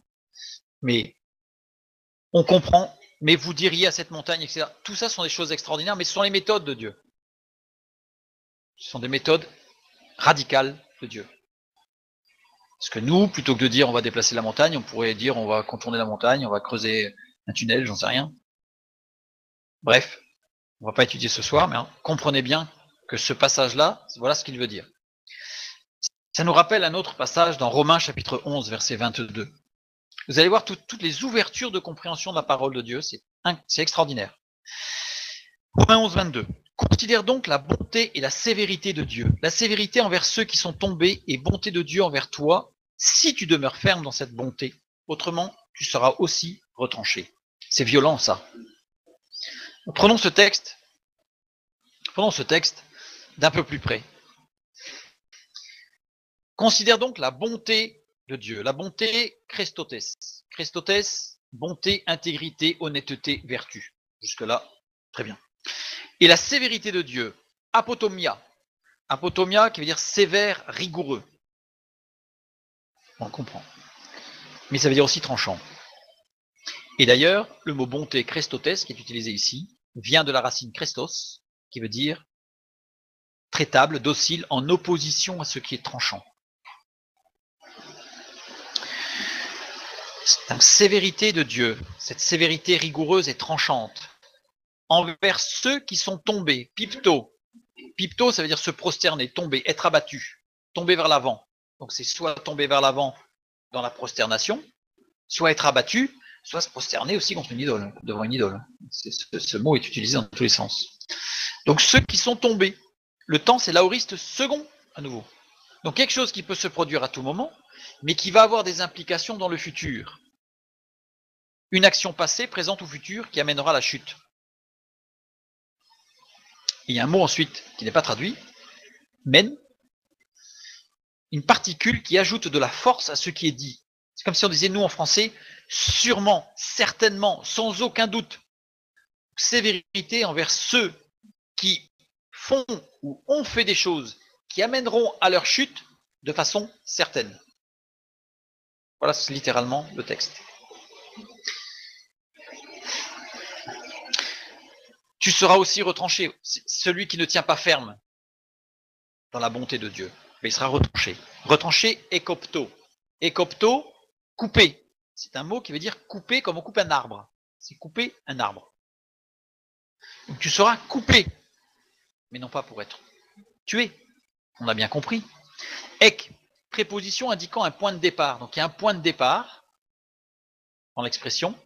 Mais on comprend. Mais vous diriez à cette montagne, etc. Tout ça sont des choses extraordinaires, mais ce sont les méthodes de Dieu. Ce sont des méthodes radicales de Dieu. Parce que nous, plutôt que de dire on va déplacer la montagne, on pourrait dire on va contourner la montagne, on va creuser un tunnel, j'en sais rien. Bref, on va pas étudier ce soir, mais comprenez bien que ce passage-là, voilà ce qu'il veut dire. Ça nous rappelle un autre passage dans Romains chapitre 11, verset 22. Vous allez voir toutes les ouvertures de compréhension de la parole de Dieu, c'est extraordinaire. Romains 11, 22. Considère donc la bonté et la sévérité de Dieu, la sévérité envers ceux qui sont tombés et bonté de Dieu envers toi, si tu demeures ferme dans cette bonté. Autrement, tu seras aussi retranché. C'est violent ça. Prenons ce texte d'un peu plus près. Considère donc la bonté de Dieu, la bonté Christotes. Christotes, bonté, intégrité, honnêteté, vertu. Jusque-là, très bien. Et la sévérité de Dieu, apotomia. Apotomia qui veut dire sévère, rigoureux. On comprend. Mais ça veut dire aussi tranchant. Et d'ailleurs, le mot bonté, Christotes, qui est utilisé ici, vient de la racine Christos, qui veut dire traitable, docile, en opposition à ce qui est tranchant. La sévérité de Dieu, cette sévérité rigoureuse et tranchante, envers ceux qui sont tombés, pipto. Pipto, ça veut dire se prosterner, tomber, être abattu, tomber vers l'avant. Donc c'est soit tomber vers l'avant dans la prosternation, soit être abattu, soit se prosterner aussi contre une idole, devant une idole. Ce mot est utilisé dans tous les sens. Donc ceux qui sont tombés, le temps c'est l'aoriste second à nouveau. Donc quelque chose qui peut se produire à tout moment, mais qui va avoir des implications dans le futur. une action passée, présente ou future qui amènera la chute. Il y a un mot ensuite qui n'est pas traduit, mène, une particule qui ajoute de la force à ce qui est dit. C'est comme si on disait, nous en français, sûrement, certainement, sans aucun doute. Sévérité envers ceux qui font ou ont fait des choses qui amèneront à leur chute de façon certaine. Voilà littéralement le texte. Tu seras aussi retranché. Celui qui ne tient pas ferme dans la bonté de Dieu, mais il sera retranché. Retranché, ekopto. Ekopto, couper. C'est un mot qui veut dire couper comme on coupe un arbre. C'est couper un arbre. Donc tu seras coupé, mais non pas pour être tué. On a bien compris. Ek, préposition indiquant un point de départ. Donc il y a un point de départ dans l'expression.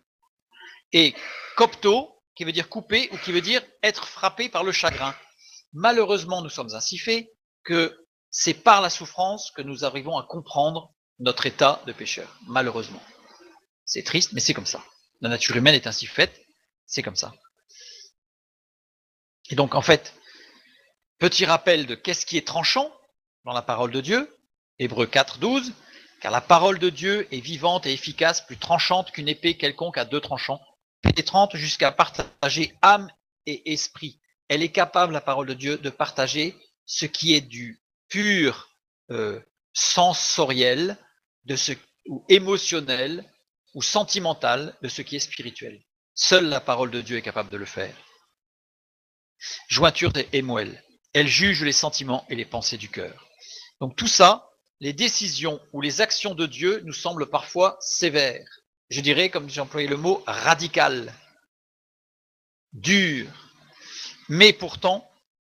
Et kopto, qui veut dire couper ou qui veut dire être frappé par le chagrin. Malheureusement, nous sommes ainsi faits que c'est par la souffrance que nous arrivons à comprendre notre état de pécheur. Malheureusement. C'est triste, mais c'est comme ça. La nature humaine est ainsi faite, c'est comme ça. Et donc, en fait, petit rappel de qu'est-ce qui est tranchant dans la parole de Dieu, Hébreux 4, 12, car la parole de Dieu est vivante et efficace, plus tranchante qu'une épée quelconque à deux tranchants, pénétrante jusqu'à partager âme et esprit. Elle est capable, la parole de Dieu, de partager ce qui est du pur sensoriel, de ce, ou émotionnel, ou sentimental, de ce qui est spirituel. Seule la parole de Dieu est capable de le faire. Jointure et moelle. Elle juge les sentiments et les pensées du cœur. Donc tout ça, les décisions ou les actions de Dieu nous semblent parfois sévères. Je dirais, comme j'ai employé le mot, radical, dur. Mais pourtant,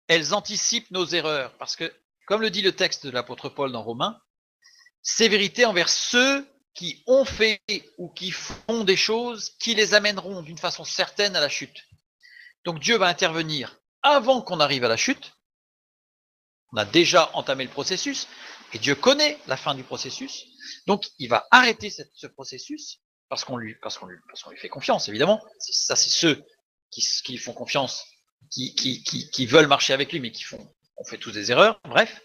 elles anticipent nos erreurs. Parce que, comme le dit le texte de l'apôtre Paul dans Romains, sévérité envers ceux qui ont fait ou qui font des choses qui les amèneront d'une façon certaine à la chute. Donc Dieu va intervenir avant qu'on arrive à la chute. On a déjà entamé le processus et Dieu connaît la fin du processus. Donc il va arrêter ce processus parce qu'on lui fait confiance, évidemment. Ça, c'est ceux qui font confiance, qui veulent marcher avec lui, mais on fait tous des erreurs, bref.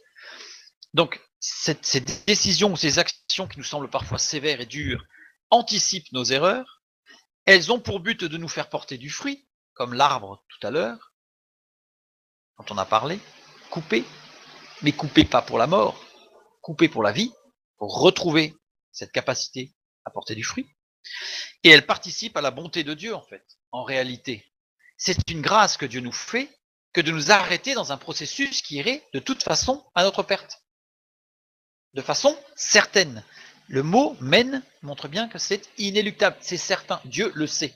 Donc ces décisions ou ces actions qui nous semblent parfois sévères et dures anticipent nos erreurs. Elles ont pour but de nous faire porter du fruit, comme l'arbre tout à l'heure, dont on a parlé, couper, mais couper pas pour la mort, couper pour la vie, pour retrouver cette capacité à porter du fruit. Et elles participent à la bonté de Dieu, en fait, en réalité. C'est une grâce que Dieu nous fait que de nous arrêter dans un processus qui irait de toute façon à notre perte. De façon certaine. Le mot mène montre bien que c'est inéluctable, c'est certain, Dieu le sait.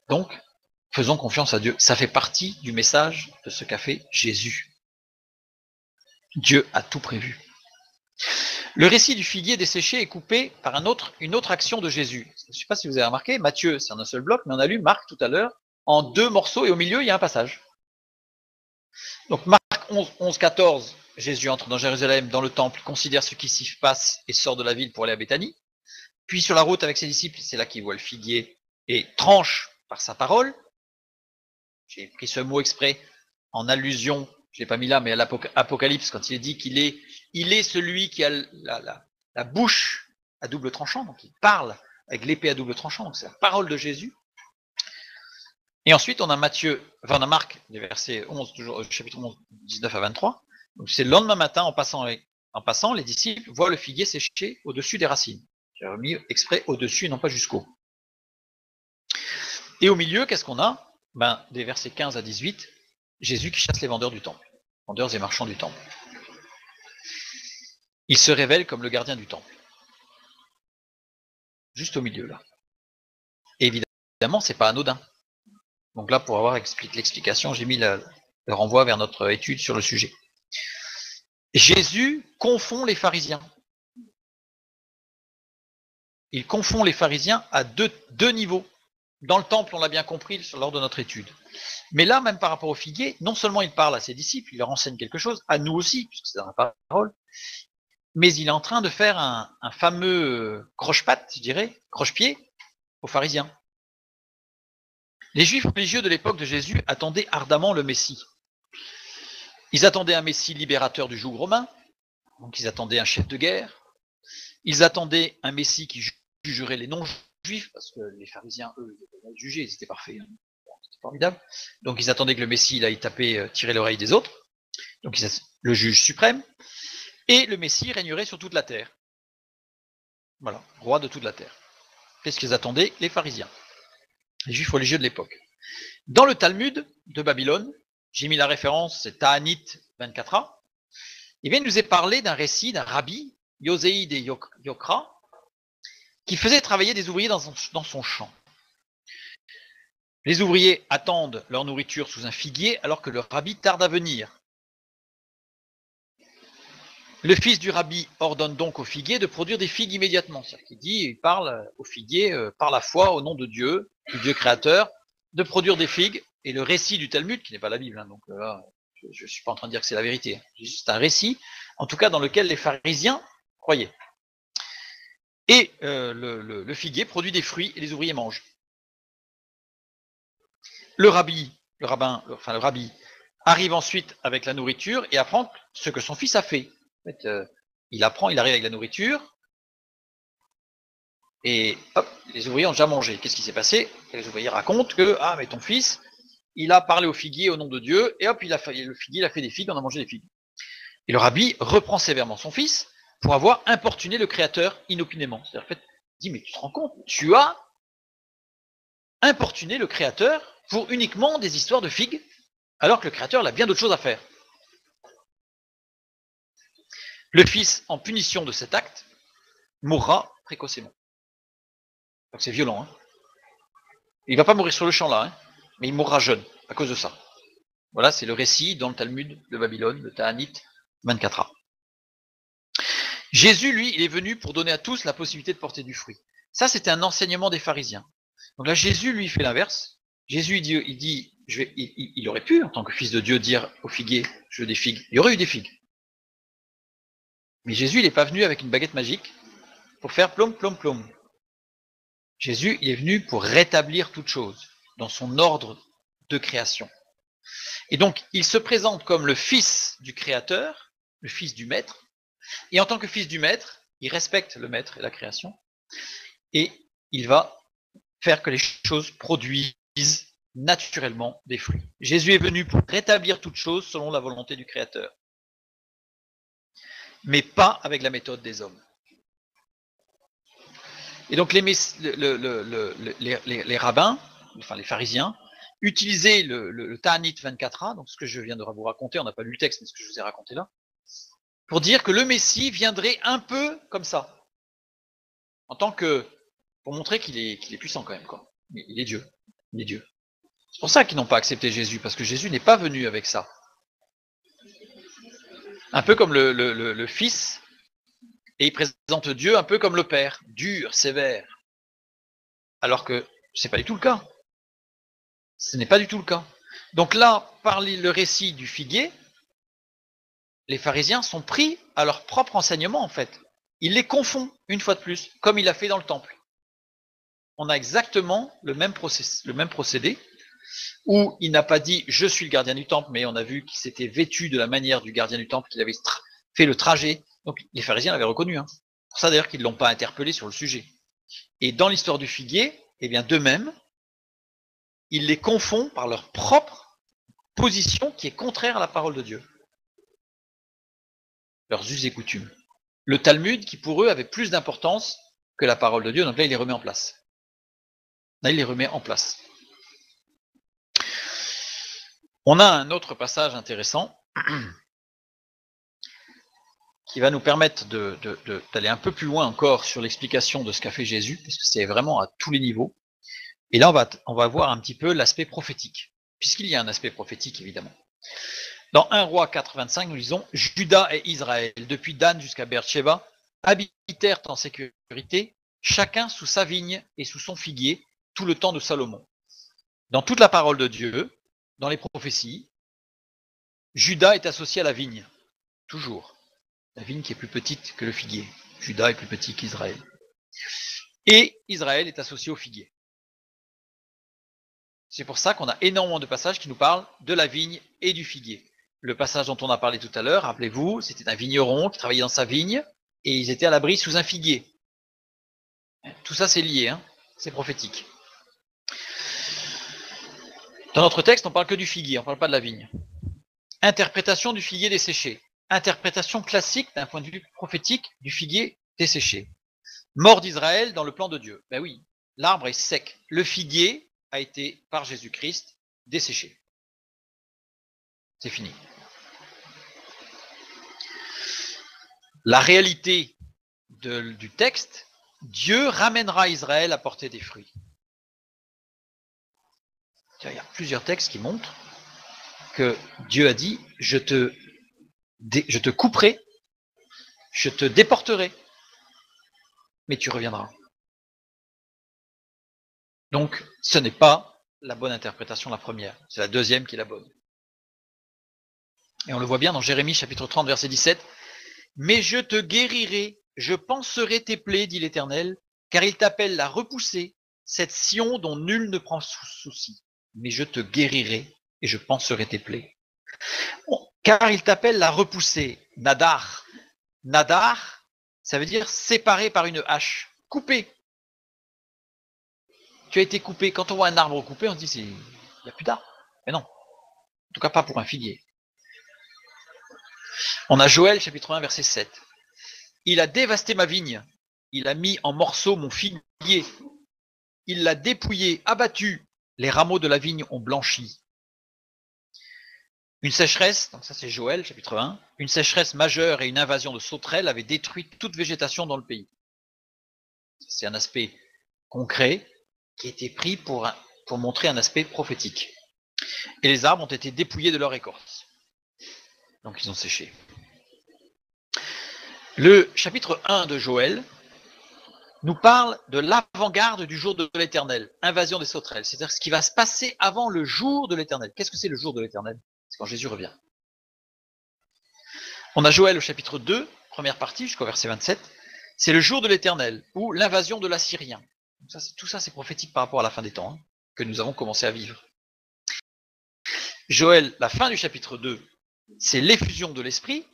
Donc, faisons confiance à Dieu. Ça fait partie du message de ce qu'a fait Jésus. Dieu a tout prévu. Le récit du figuier desséché est coupé par une autre action de Jésus. Je ne sais pas si vous avez remarqué, Matthieu, c'est en un seul bloc, mais on a lu Marc tout à l'heure en deux morceaux et au milieu, il y a un passage. Donc Marc 11, 14, Jésus entre dans Jérusalem, dans le temple, considère ce qui s'y passe et sort de la ville pour aller à Béthanie. Puis sur la route avec ses disciples, c'est là qu'il voit le figuier et tranche par sa parole. J'ai pris ce mot exprès en allusion, je ne l'ai pas mis là, mais à l'Apocalypse, quand il est dit qu'il est celui qui a la bouche à double tranchant, donc il parle avec l'épée à double tranchant, donc c'est la parole de Jésus. Et ensuite, on a Marc, des versets 11, toujours, chapitre 11, 19 à 23. Donc c'est le lendemain matin, en passant, les disciples voient le figuier séché au-dessus des racines. J'ai remis exprès au-dessus et non pas jusqu'au. Et au milieu, qu'est-ce qu'on a ? Des versets 15 à 18, Jésus qui chasse les vendeurs du temple, vendeurs et marchands du temple. Il se révèle comme le gardien du temple. Juste au milieu, là. Et évidemment, c'est pas anodin. Donc là, pour avoir l'explication, j'ai mis le renvoi vers notre étude sur le sujet. Jésus confond les pharisiens. Il confond les pharisiens à deux niveaux. Dans le temple, on l'a bien compris lors de notre étude. Mais là, même par rapport au figuier, non seulement il parle à ses disciples, il leur enseigne quelque chose, à nous aussi, puisque c'est dans la parole, mais il est en train de faire un fameux croche-patte, je dirais, croche-pied aux pharisiens. Les juifs religieux de l'époque de Jésus attendaient ardemment le Messie. Ils attendaient un Messie libérateur du joug romain, donc ils attendaient un chef de guerre. Ils attendaient un Messie qui jugerait les non-juifs, parce que les pharisiens, eux, ils étaient jugés, ils étaient parfaits. C'était formidable. Donc ils attendaient que le Messie, il aille taper, tirer l'oreille des autres. Donc le juge suprême. Et le Messie régnerait sur toute la terre. Voilà, roi de toute la terre. Qu'est-ce qu'ils attendaient? Les pharisiens, les juifs religieux de l'époque. Dans le Talmud de Babylone, j'ai mis la référence, c'est Ta'anit 24a, il nous est parlé d'un récit d'un rabbi, Yoséide et Yokra, qui faisait travailler des ouvriers dans son champ. Les ouvriers attendent leur nourriture sous un figuier alors que le rabbi tarde à venir. Le fils du rabbi ordonne donc au figuier de produire des figues immédiatement. C'est-à-dire il parle au figuier par la foi au nom de Dieu, du Dieu créateur, de produire des figues. Et le récit du Talmud, qui n'est pas la Bible, hein, donc là, je ne suis pas en train de dire que c'est la vérité, c'est juste un récit, en tout cas dans lequel les pharisiens croyaient. Et le figuier produit des fruits et les ouvriers mangent. Le rabbi arrive ensuite avec la nourriture et apprend ce que son fils a fait. En fait, il arrive avec la nourriture, et hop, les ouvriers ont déjà mangé. Qu'est-ce qui s'est passé? Les ouvriers racontent que, mais ton fils, il a parlé au figuier au nom de Dieu, et hop, le figuier, il a fait des figues, on a mangé des figues. Et le rabbi reprend sévèrement son fils pour avoir importuné le Créateur inopinément. C'est-à-dire, en fait, il dit, mais tu te rends compte, tu as importuné le Créateur pour uniquement des histoires de figues, alors que le Créateur il a bien d'autres choses à faire. Le fils, en punition de cet acte, mourra précocement. Donc c'est violent. Hein. Il ne va pas mourir sur le champ là, hein, mais il mourra jeune à cause de ça. Voilà, c'est le récit dans le Talmud de Babylone, le Ta'anit 24a. Jésus, lui, il est venu pour donner à tous la possibilité de porter du fruit. Ça, c'était un enseignement des pharisiens. Donc là, Jésus, lui, fait l'inverse. Jésus, il aurait pu, en tant que fils de Dieu, dire au figuier, je veux des figues. Il y aurait eu des figues. Mais Jésus, il n'est pas venu avec une baguette magique pour faire plom, plom, plom. Jésus, il est venu pour rétablir toute chose dans son ordre de création. Et donc, il se présente comme le fils du Créateur, le fils du Maître, et en tant que fils du Maître, il respecte le Maître et la création, et il va faire que les choses produisent naturellement des fruits. Jésus est venu pour rétablir toute chose selon la volonté du Créateur, mais pas avec la méthode des hommes. Et donc les rabbins, enfin les pharisiens, utilisaient le Ta'anit 24a, donc ce que je viens de vous raconter, on n'a pas lu le texte, mais ce que je vous ai raconté là, pour dire que le Messie viendrait un peu comme ça, pour montrer qu'il est puissant quand même, quoi. Il est Dieu, il est Dieu. C'est pour ça qu'ils n'ont pas accepté Jésus, parce que Jésus n'est pas venu avec ça. Un peu comme le Fils, et il présente Dieu un peu comme le Père, dur, sévère. Alors que c'est pas du tout le cas. Ce n'est pas du tout le cas. Donc là, par le récit du figuier, les pharisiens sont pris à leur propre enseignement en fait. Il les confond une fois de plus, comme il a fait dans le temple. On a exactement le même procédé, où il n'a pas dit « je suis le gardien du temple », mais on a vu qu'il s'était vêtu de la manière du gardien du temple, qu'il avait fait le trajet. Donc les pharisiens l'avaient reconnu. Hein. C'est pour ça d'ailleurs qu'ils ne l'ont pas interpellé sur le sujet. Et dans l'histoire du figuier, eh bien d'eux-mêmes, ils les confondent par leur propre position qui est contraire à la parole de Dieu. Leurs us et coutumes. Le Talmud, qui pour eux avait plus d'importance que la parole de Dieu, donc là il les remet en place. Là il les remet en place. On a un autre passage intéressant qui va nous permettre d'aller un peu plus loin encore sur l'explication de ce qu'a fait Jésus, parce que c'est vraiment à tous les niveaux. Et là, on va voir un petit peu l'aspect prophétique, puisqu'il y a un aspect prophétique, évidemment. Dans 1 Roi 4, 25, nous lisons « Juda et Israël, depuis Dan jusqu'à Beersheba, habitèrent en sécurité, chacun sous sa vigne et sous son figuier, tout le temps de Salomon. » Dans toute la parole de Dieu, dans les prophéties, Juda est associé à la vigne, toujours. La vigne qui est plus petite que le figuier. Juda est plus petit qu'Israël. Et Israël est associé au figuier. C'est pour ça qu'on a énormément de passages qui nous parlent de la vigne et du figuier. Le passage dont on a parlé tout à l'heure, rappelez-vous, c'était un vigneron qui travaillait dans sa vigne et ils étaient à l'abri sous un figuier. Tout ça, c'est lié, hein, c'est prophétique. Dans notre texte, on parle que du figuier, on ne parle pas de la vigne. Interprétation du figuier desséché. Interprétation classique d'un point de vue prophétique du figuier desséché. Mort d'Israël dans le plan de Dieu. Ben oui, l'arbre est sec. Le figuier a été, par Jésus-Christ, desséché. C'est fini. La réalité du texte, Dieu ramènera Israël à porter des fruits. Il y a plusieurs textes qui montrent que Dieu a dit, je te couperai, je te déporterai, mais tu reviendras. Donc, ce n'est pas la bonne interprétation, la première. C'est la deuxième qui est la bonne. Et on le voit bien dans Jérémie chapitre 30, verset 17. « Mais je te guérirai, je panserai tes plaies, dit l'Éternel, car il t'appelle la repoussée, cette Sion dont nul ne prend souci. Mais je te guérirai et je panserai tes plaies. » Car il t'appelle la repoussée, Nadar. Nadar, ça veut dire séparé par une hache, coupé. Tu as été coupé. Quand on voit un arbre coupé, on se dit il n'y a plus d'arbre. Mais non. En tout cas, pas pour un figuier. On a Joël, chapitre 1, verset 7. Il a dévasté ma vigne. Il a mis en morceaux mon figuier. Il l'a dépouillé, abattu. Les rameaux de la vigne ont blanchi. Une sécheresse, donc ça c'est Joël, chapitre 1, une sécheresse majeure et une invasion de sauterelles avaient détruit toute végétation dans le pays. C'est un aspect concret qui a été pris pour montrer un aspect prophétique. Et les arbres ont été dépouillés de leur écorce. Donc ils ont séché. Le chapitre 1 de Joël nous parle de l'avant-garde du jour de l'Éternel, invasion des sauterelles, c'est-à-dire ce qui va se passer avant le jour de l'Éternel. Qu'est-ce que c'est le jour de l'Éternel? C'est quand Jésus revient. On a Joël au chapitre 2, première partie, jusqu'au verset 27. C'est le jour de l'Éternel, ou l'invasion de l'Assyrien. Tout ça, c'est prophétique par rapport à la fin des temps, hein, que nous avons commencé à vivre. Joël, la fin du chapitre 2, c'est l'effusion de l'Esprit.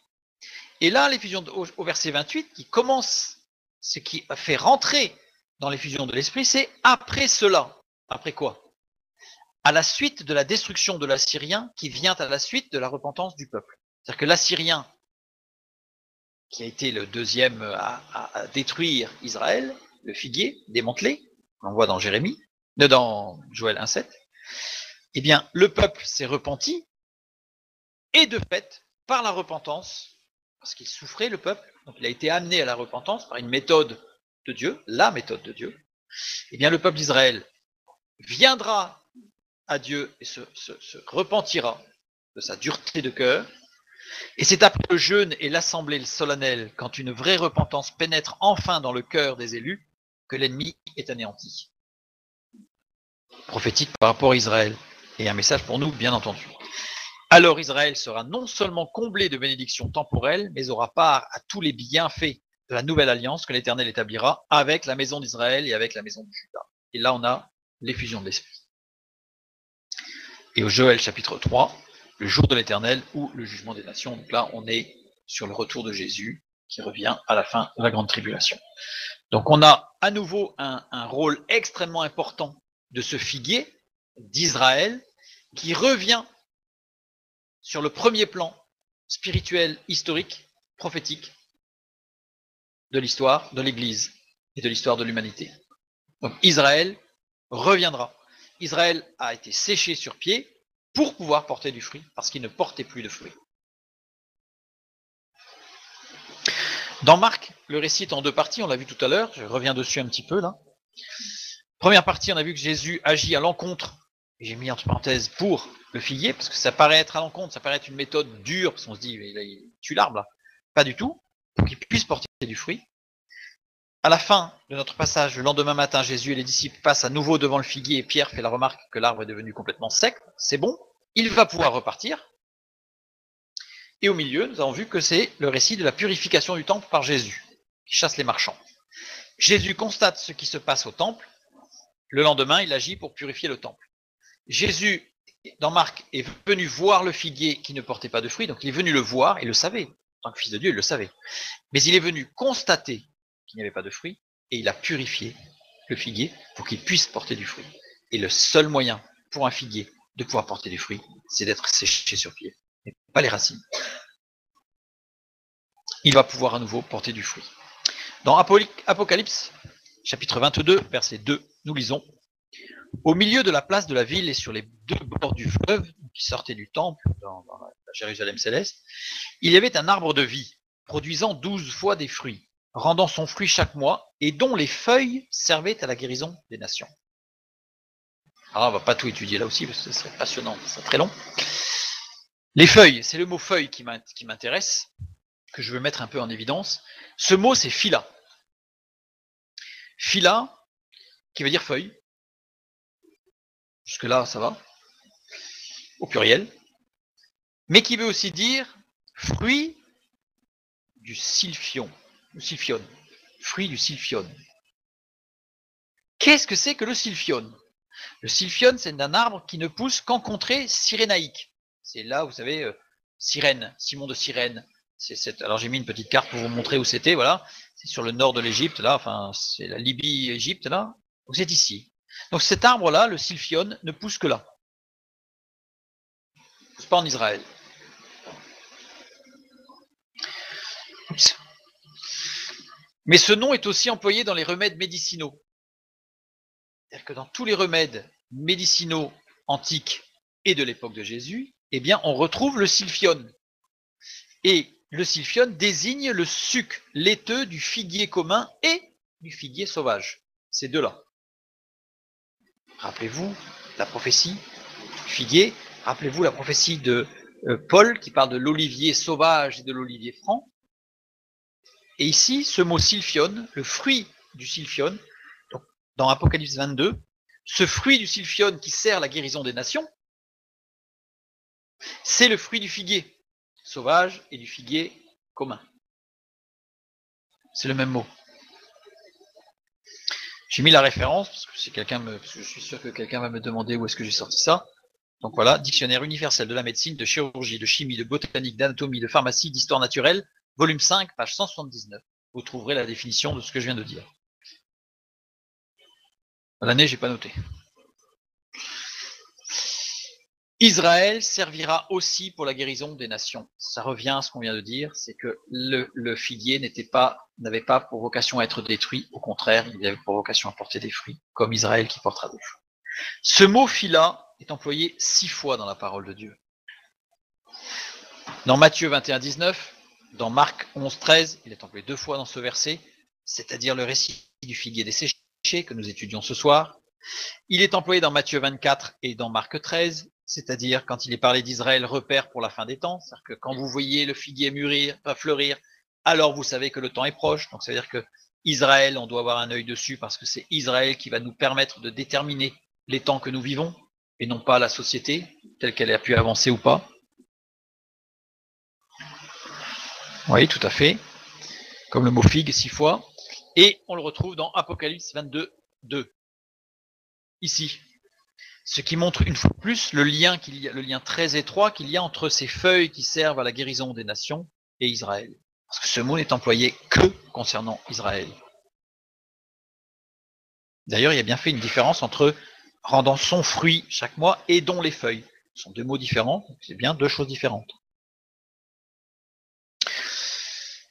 Et là, l'effusion au verset 28, qui commence, ce qui fait rentrer dans l'effusion de l'Esprit, c'est après cela. Après quoi? À la suite de la destruction de l'Assyrien, qui vient à la suite de la repentance du peuple. C'est-à-dire que l'Assyrien, qui a été le deuxième à détruire Israël, le figuier, démantelé, on voit dans Jérémie, dans Joël 1,7, eh bien, le peuple s'est repenti, et de fait, par la repentance, parce qu'il souffrait, le peuple, donc il a été amené à la repentance par une méthode de Dieu, la méthode de Dieu, eh bien, le peuple d'Israël viendra à Dieu et se repentira de sa dureté de cœur. Et c'est après le jeûne et l'assemblée solennelle, quand une vraie repentance pénètre enfin dans le cœur des élus, que l'ennemi est anéanti. Prophétique par rapport à Israël. Et un message pour nous, bien entendu. Alors Israël sera non seulement comblé de bénédictions temporelles, mais aura part à tous les bienfaits de la nouvelle alliance que l'Éternel établira avec la maison d'Israël et avec la maison de Juda. Et là, on a l'effusion de l'Esprit. Et au Joël chapitre 3, le jour de l'Éternel ou le jugement des nations. Donc là, on est sur le retour de Jésus qui revient à la fin de la grande tribulation. Donc on a à nouveau un rôle extrêmement important de ce figuier d'Israël qui revient sur le premier plan spirituel, historique, prophétique de l'histoire de l'Église et de l'histoire de l'humanité. Donc Israël reviendra. Israël a été séché sur pied pour pouvoir porter du fruit, parce qu'il ne portait plus de fruits. Dans Marc, le récit est en deux parties, on l'a vu tout à l'heure, je reviens dessus un petit peu là. Première partie, on a vu que Jésus agit à l'encontre, et j'ai mis entre parenthèses pour le figuier, parce que ça paraît être à l'encontre, ça paraît être une méthode dure, parce qu'on se dit, il tue l'arbre là. Pas du tout, pour qu'il puisse porter du fruit. À la fin de notre passage, le lendemain matin, Jésus et les disciples passent à nouveau devant le figuier et Pierre fait la remarque que l'arbre est devenu complètement sec. C'est bon, il va pouvoir repartir. Et au milieu, nous avons vu que c'est le récit de la purification du temple par Jésus, qui chasse les marchands. Jésus constate ce qui se passe au temple. Le lendemain, il agit pour purifier le temple. Jésus, dans Marc, est venu voir le figuier qui ne portait pas de fruits, donc il est venu le voir, et le savait. En tant que fils de Dieu, il le savait. Mais il est venu constater qu'il n'y avait pas de fruits, et il a purifié le figuier pour qu'il puisse porter du fruit. Et le seul moyen pour un figuier de pouvoir porter du fruit, c'est d'être séché sur pied, et pas les racines. Il va pouvoir à nouveau porter du fruit. Dans Apocalypse, chapitre 22, verset 2, nous lisons: au milieu de la place de la ville et sur les deux bords du fleuve, qui sortait du temple, dans la Jérusalem céleste, il y avait un arbre de vie, produisant 12 fois des fruits, rendant son fruit chaque mois, et dont les feuilles servaient à la guérison des nations. Alors, on va pas tout étudier là aussi, parce que ce serait passionnant, ce serait très long. Les feuilles, c'est le mot feuille qui m'intéresse, que je veux mettre un peu en évidence. Ce mot, c'est phyla. Phyla, qui veut dire feuille. Jusque-là, ça va. Au pluriel. Mais qui veut aussi dire fruit du sylphion. Le sylphione. Fruit du sylphione. Qu'est-ce que c'est que le sylphione? Le sylphione, c'est un arbre qui ne pousse qu'en contrée cyrénaïque. C'est là, vous savez, Cyrène, Simon de Cyrène. Alors j'ai mis une petite carte pour vous montrer où c'était, voilà. C'est sur le nord de l'Égypte, là, enfin, c'est la Libye-Égypte, là. Donc c'est ici. Donc cet arbre-là, le sylphione, ne pousse que là. Il ne pousse pas en Israël. Oups. Mais ce nom est aussi employé dans les remèdes médicinaux. C'est-à-dire que dans tous les remèdes médicinaux antiques et de l'époque de Jésus, eh bien, on retrouve le sylphione. Et le sylphione désigne le suc laiteux du figuier commun et du figuier sauvage. Ces deux-là. Rappelez-vous la prophétie du figuier, rappelez-vous la prophétie de Paul qui parle de l'olivier sauvage et de l'olivier franc. Et ici, ce mot sylphione, le fruit du sylphione, donc dans Apocalypse 22, ce fruit du sylphione qui sert la guérison des nations, c'est le fruit du figuier sauvage et du figuier commun. C'est le même mot. J'ai mis la référence parce que je suis sûr que quelqu'un va me demander où est-ce que j'ai sorti ça. Donc voilà, dictionnaire universel de la médecine, de chirurgie, de chimie, de botanique, d'anatomie, de pharmacie, d'histoire naturelle, volume 5, page 179. Vous trouverez la définition de ce que je viens de dire. L'année, j'ai pas noté. Israël servira aussi pour la guérison des nations. Ça revient à ce qu'on vient de dire, c'est que le figuier n'avait pas pour vocation à être détruit, au contraire, il avait pour vocation à porter des fruits, comme Israël qui portera des fruits. Ce mot phyla est employé 6 fois dans la parole de Dieu. Dans Matthieu 21, 19, dans Marc 11, 13, il est employé 2 fois dans ce verset, c'est-à-dire le récit du figuier desséché que nous étudions ce soir. Il est employé dans Matthieu 24 et dans Marc 13, c'est-à-dire quand il est parlé d'Israël repère pour la fin des temps, c'est-à-dire que quand vous voyez le figuier fleurir, alors vous savez que le temps est proche. Donc ça veut dire que Israël, on doit avoir un œil dessus parce que c'est Israël qui va nous permettre de déterminer les temps que nous vivons et non pas la société telle qu'elle a pu avancer ou pas. Oui, tout à fait. Comme le mot figue 6 fois. Et on le retrouve dans Apocalypse 22, 2. Ici. Ce qui montre une fois de plus le lien très étroit qu'il y a entre ces feuilles qui servent à la guérison des nations et Israël. Parce que ce mot n'est employé que concernant Israël. D'ailleurs, il y a bien fait une différence entre rendant son fruit chaque mois et dont les feuilles. Ce sont 2 mots différents, c'est bien 2 choses différentes.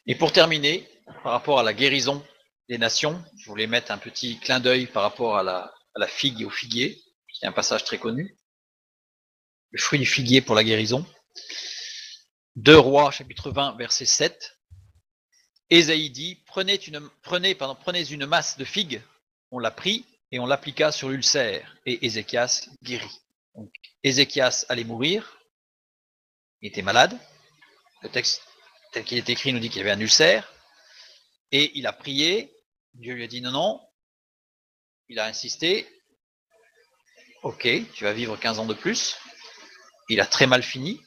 Et pour terminer, par rapport à la guérison des nations, je voulais mettre un petit clin d'œil par rapport à la figue et au figuier, qui est un passage très connu. Le fruit du figuier pour la guérison. 2 Rois, chapitre 20, verset 7. Ésaïe dit, prenez une masse de figues, on la prit et on l'appliqua sur l'ulcère, et Ézéchias guérit. Donc, Ézéchias allait mourir, il était malade, le texte tel qu'il est écrit nous dit qu'il avait un ulcère, et il a prié, Dieu lui a dit non, il a insisté, ok, tu vas vivre 15 ans de plus, il a très mal fini,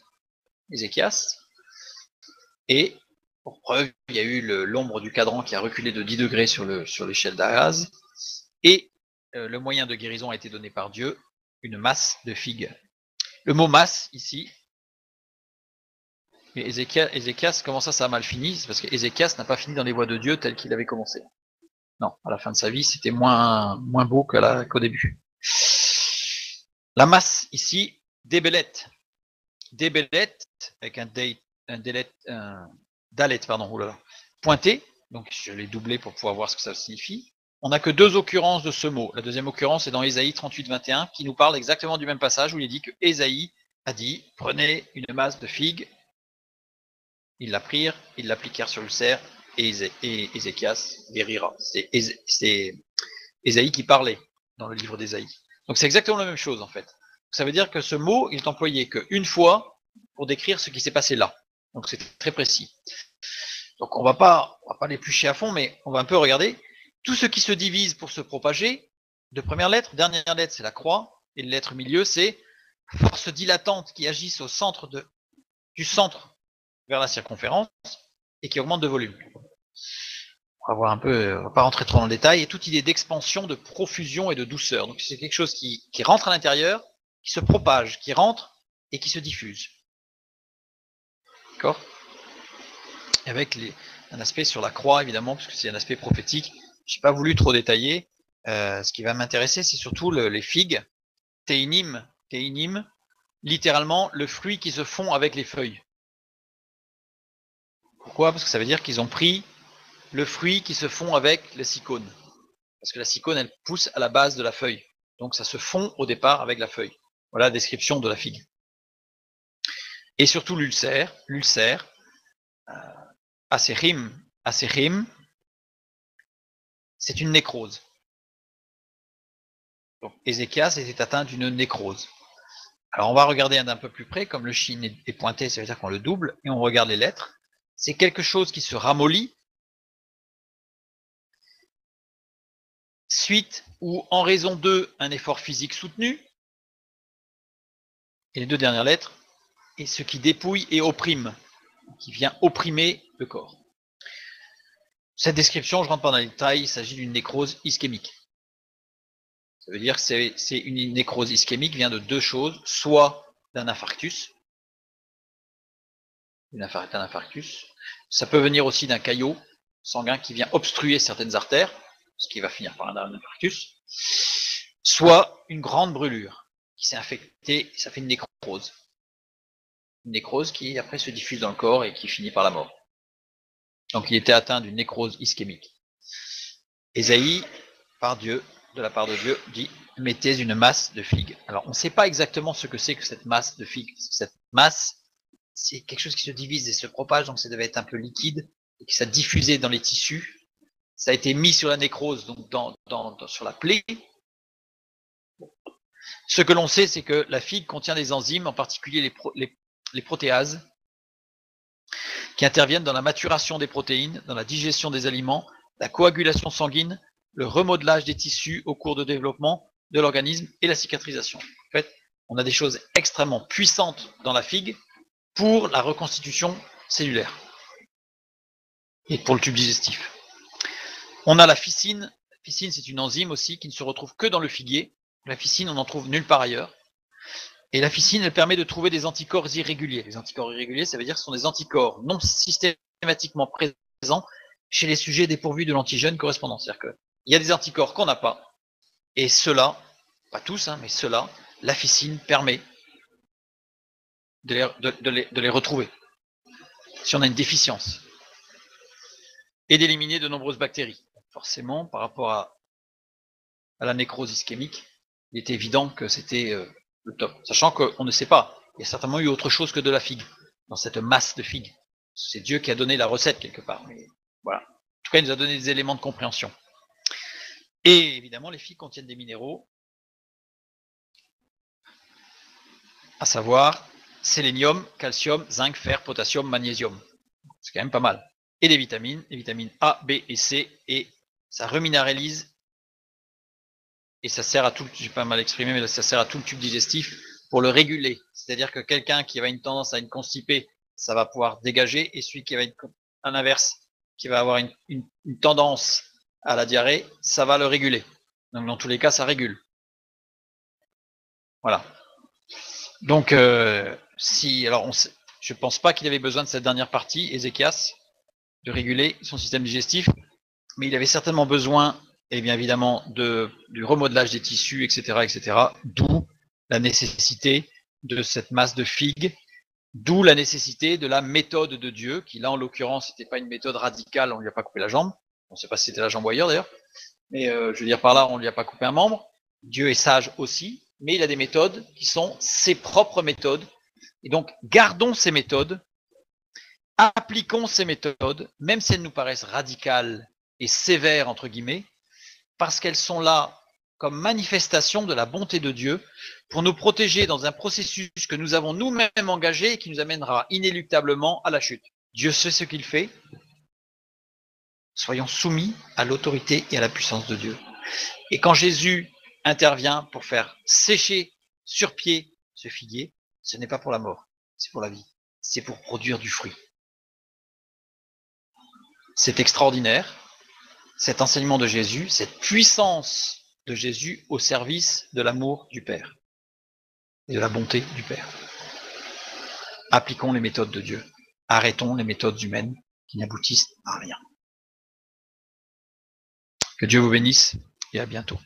Ézéchias, Et pour preuve, il y a eu l'ombre du cadran qui a reculé de 10 degrés sur l'échelle d'Ahaz. Et le moyen de guérison a été donné par Dieu, une masse de figues. Le mot masse, ici, Ézéchias, comment ça a mal fini? C'est parce qu'Ézéchias n'a pas fini dans les voies de Dieu tel qu'il avait commencé. Non, à la fin de sa vie, c'était moins beau qu'au début. La masse, ici, Débelet. Débelet, avec un dalet, pardon, oulala, pointé, donc je l'ai doublé pour pouvoir voir ce que ça signifie. On n'a que deux occurrences de ce mot. La deuxième occurrence est dans Ésaïe 38-21, qui nous parle exactement du même passage où il est dit que Ésaïe a dit « Prenez une masse de figues ». Ils la prirent, ils l'appliquèrent sur le cerf, et Ézéchias guérira. C'est Ésaïe qui parlait dans le livre d'Ésaïe. Donc c'est exactement la même chose en fait. Ça veut dire que ce mot, il est employé qu'une fois pour décrire ce qui s'est passé là. Donc c'est très précis. Donc on va pas l'éplucher à fond, mais on va un peu regarder. Tout ce qui se divise pour se propager, de première lettre, dernière lettre c'est la croix, et la lettre milieu c'est force dilatante qui agissent au centre du centre vers la circonférence et qui augmente de volume. On va voir un peu, on va pas rentrer trop dans le détail, et toute idée d'expansion, de profusion et de douceur. Donc c'est quelque chose qui rentre à l'intérieur, qui se propage, qui rentre et qui se diffuse. D'accord? Avec un aspect sur la croix, évidemment, parce que c'est un aspect prophétique. Je n'ai pas voulu trop détailler. Ce qui va m'intéresser, c'est surtout les figues. Teinim, littéralement le fruit qui se fond avec les feuilles. Pourquoi? Parce que ça veut dire qu'ils ont pris le fruit qui se fond avec la sicône. Parce que la sicône, elle pousse à la base de la feuille. Donc ça se fond au départ avec la feuille. Voilà la description de la figue. Et surtout l'ulcère, acérim, c'est une nécrose. Donc Ézéchias était atteint d'une nécrose. Alors on va regarder d'un peu plus près, comme le shin est pointé, ça veut dire qu'on le double, et on regarde les lettres. C'est quelque chose qui se ramollit, suite ou en raison de un effort physique soutenu, et les deux dernières lettres, et ce qui dépouille et opprime, qui vient opprimer le corps. Cette description, je ne rentre pas dans les détails, il s'agit d'une nécrose ischémique. Ça veut dire que c'est une nécrose ischémique vient de deux choses, soit d'un infarctus, ça peut venir aussi d'un caillot sanguin qui vient obstruer certaines artères, ce qui va finir par un infarctus, soit une grande brûlure qui s'est infectée, ça fait une nécrose. Une nécrose qui après se diffuse dans le corps et qui finit par la mort. Donc il était atteint d'une nécrose ischémique. Ésaïe, de la part de Dieu, dit « mettez une masse de figues ». Alors on ne sait pas exactement ce que c'est que cette masse de figues. Cette masse, c'est quelque chose qui se divise et se propage, donc ça devait être un peu liquide, et que ça diffusait dans les tissus. Ça a été mis sur la nécrose, donc sur la plaie. Ce que l'on sait, c'est que la figue contient des enzymes, en particulier les protéases, qui interviennent dans la maturation des protéines, dans la digestion des aliments, la coagulation sanguine, le remodelage des tissus au cours de développement de l'organisme et la cicatrisation. En fait, on a des choses extrêmement puissantes dans la figue pour la reconstitution cellulaire et pour le tube digestif. On a la ficine. La ficine, c'est une enzyme aussi qui ne se retrouve que dans le figuier. La ficine, on n'en trouve nulle part ailleurs. Et la ficine, elle permet de trouver des anticorps irréguliers. Les anticorps irréguliers, ça veut dire que ce sont des anticorps non systématiquement présents chez les sujets dépourvus de l'antigène correspondant. C'est-à-dire qu'il y a des anticorps qu'on n'a pas, et ceux-là, pas tous, mais ceux-là, la ficine permet de les retrouver, si on a une déficience, et d'éliminer de nombreuses bactéries. Forcément, par rapport à la nécrose ischémique, il est évident que c'était le top. Sachant qu'on ne sait pas, il y a certainement eu autre chose que de la figue, dans cette masse de figues. C'est Dieu qui a donné la recette quelque part. Mais voilà. En tout cas, il nous a donné des éléments de compréhension. Et évidemment, les figues contiennent des minéraux, à savoir sélénium, calcium, zinc, fer, potassium, magnésium. C'est quand même pas mal. Et des vitamines, les vitamines A, B et C, et ça reminéralise et ça sert à tout, j'ai pas mal exprimé, mais ça sert à tout le tube digestif pour le réguler. C'est-à-dire que quelqu'un qui a une tendance à être constipé ça va pouvoir dégager, et celui qui va être à l'inverse, qui va avoir une tendance à la diarrhée, ça va le réguler. Donc dans tous les cas, ça régule. Voilà. Donc alors je pense pas qu'il avait besoin de cette dernière partie, Ézéchias, de réguler son système digestif, mais il avait certainement besoin, et bien évidemment, du remodelage des tissus, etc., d'où la nécessité de cette masse de figues, d'où la nécessité de la méthode de Dieu, qui là, en l'occurrence, n'était pas une méthode radicale, on lui a pas coupé la jambe, on ne sait pas si c'était la jambe ou ailleurs d'ailleurs, mais je veux dire par là, on lui a pas coupé un membre. Dieu est sage aussi, mais il a des méthodes qui sont ses propres méthodes, et donc gardons ces méthodes, appliquons ces méthodes, même si elles nous paraissent radicales et sévères, entre guillemets, parce qu'elles sont là comme manifestation de la bonté de Dieu pour nous protéger dans un processus que nous avons nous-mêmes engagé et qui nous amènera inéluctablement à la chute. Dieu sait ce qu'il fait. Soyons soumis à l'autorité et à la puissance de Dieu. Et quand Jésus intervient pour faire sécher sur pied ce figuier, ce n'est pas pour la mort, c'est pour la vie. C'est pour produire du fruit. C'est extraordinaire, cet enseignement de Jésus, cette puissance de Jésus au service de l'amour du Père et de la bonté du Père. Appliquons les méthodes de Dieu. Arrêtons les méthodes humaines qui n'aboutissent à rien. Que Dieu vous bénisse et à bientôt.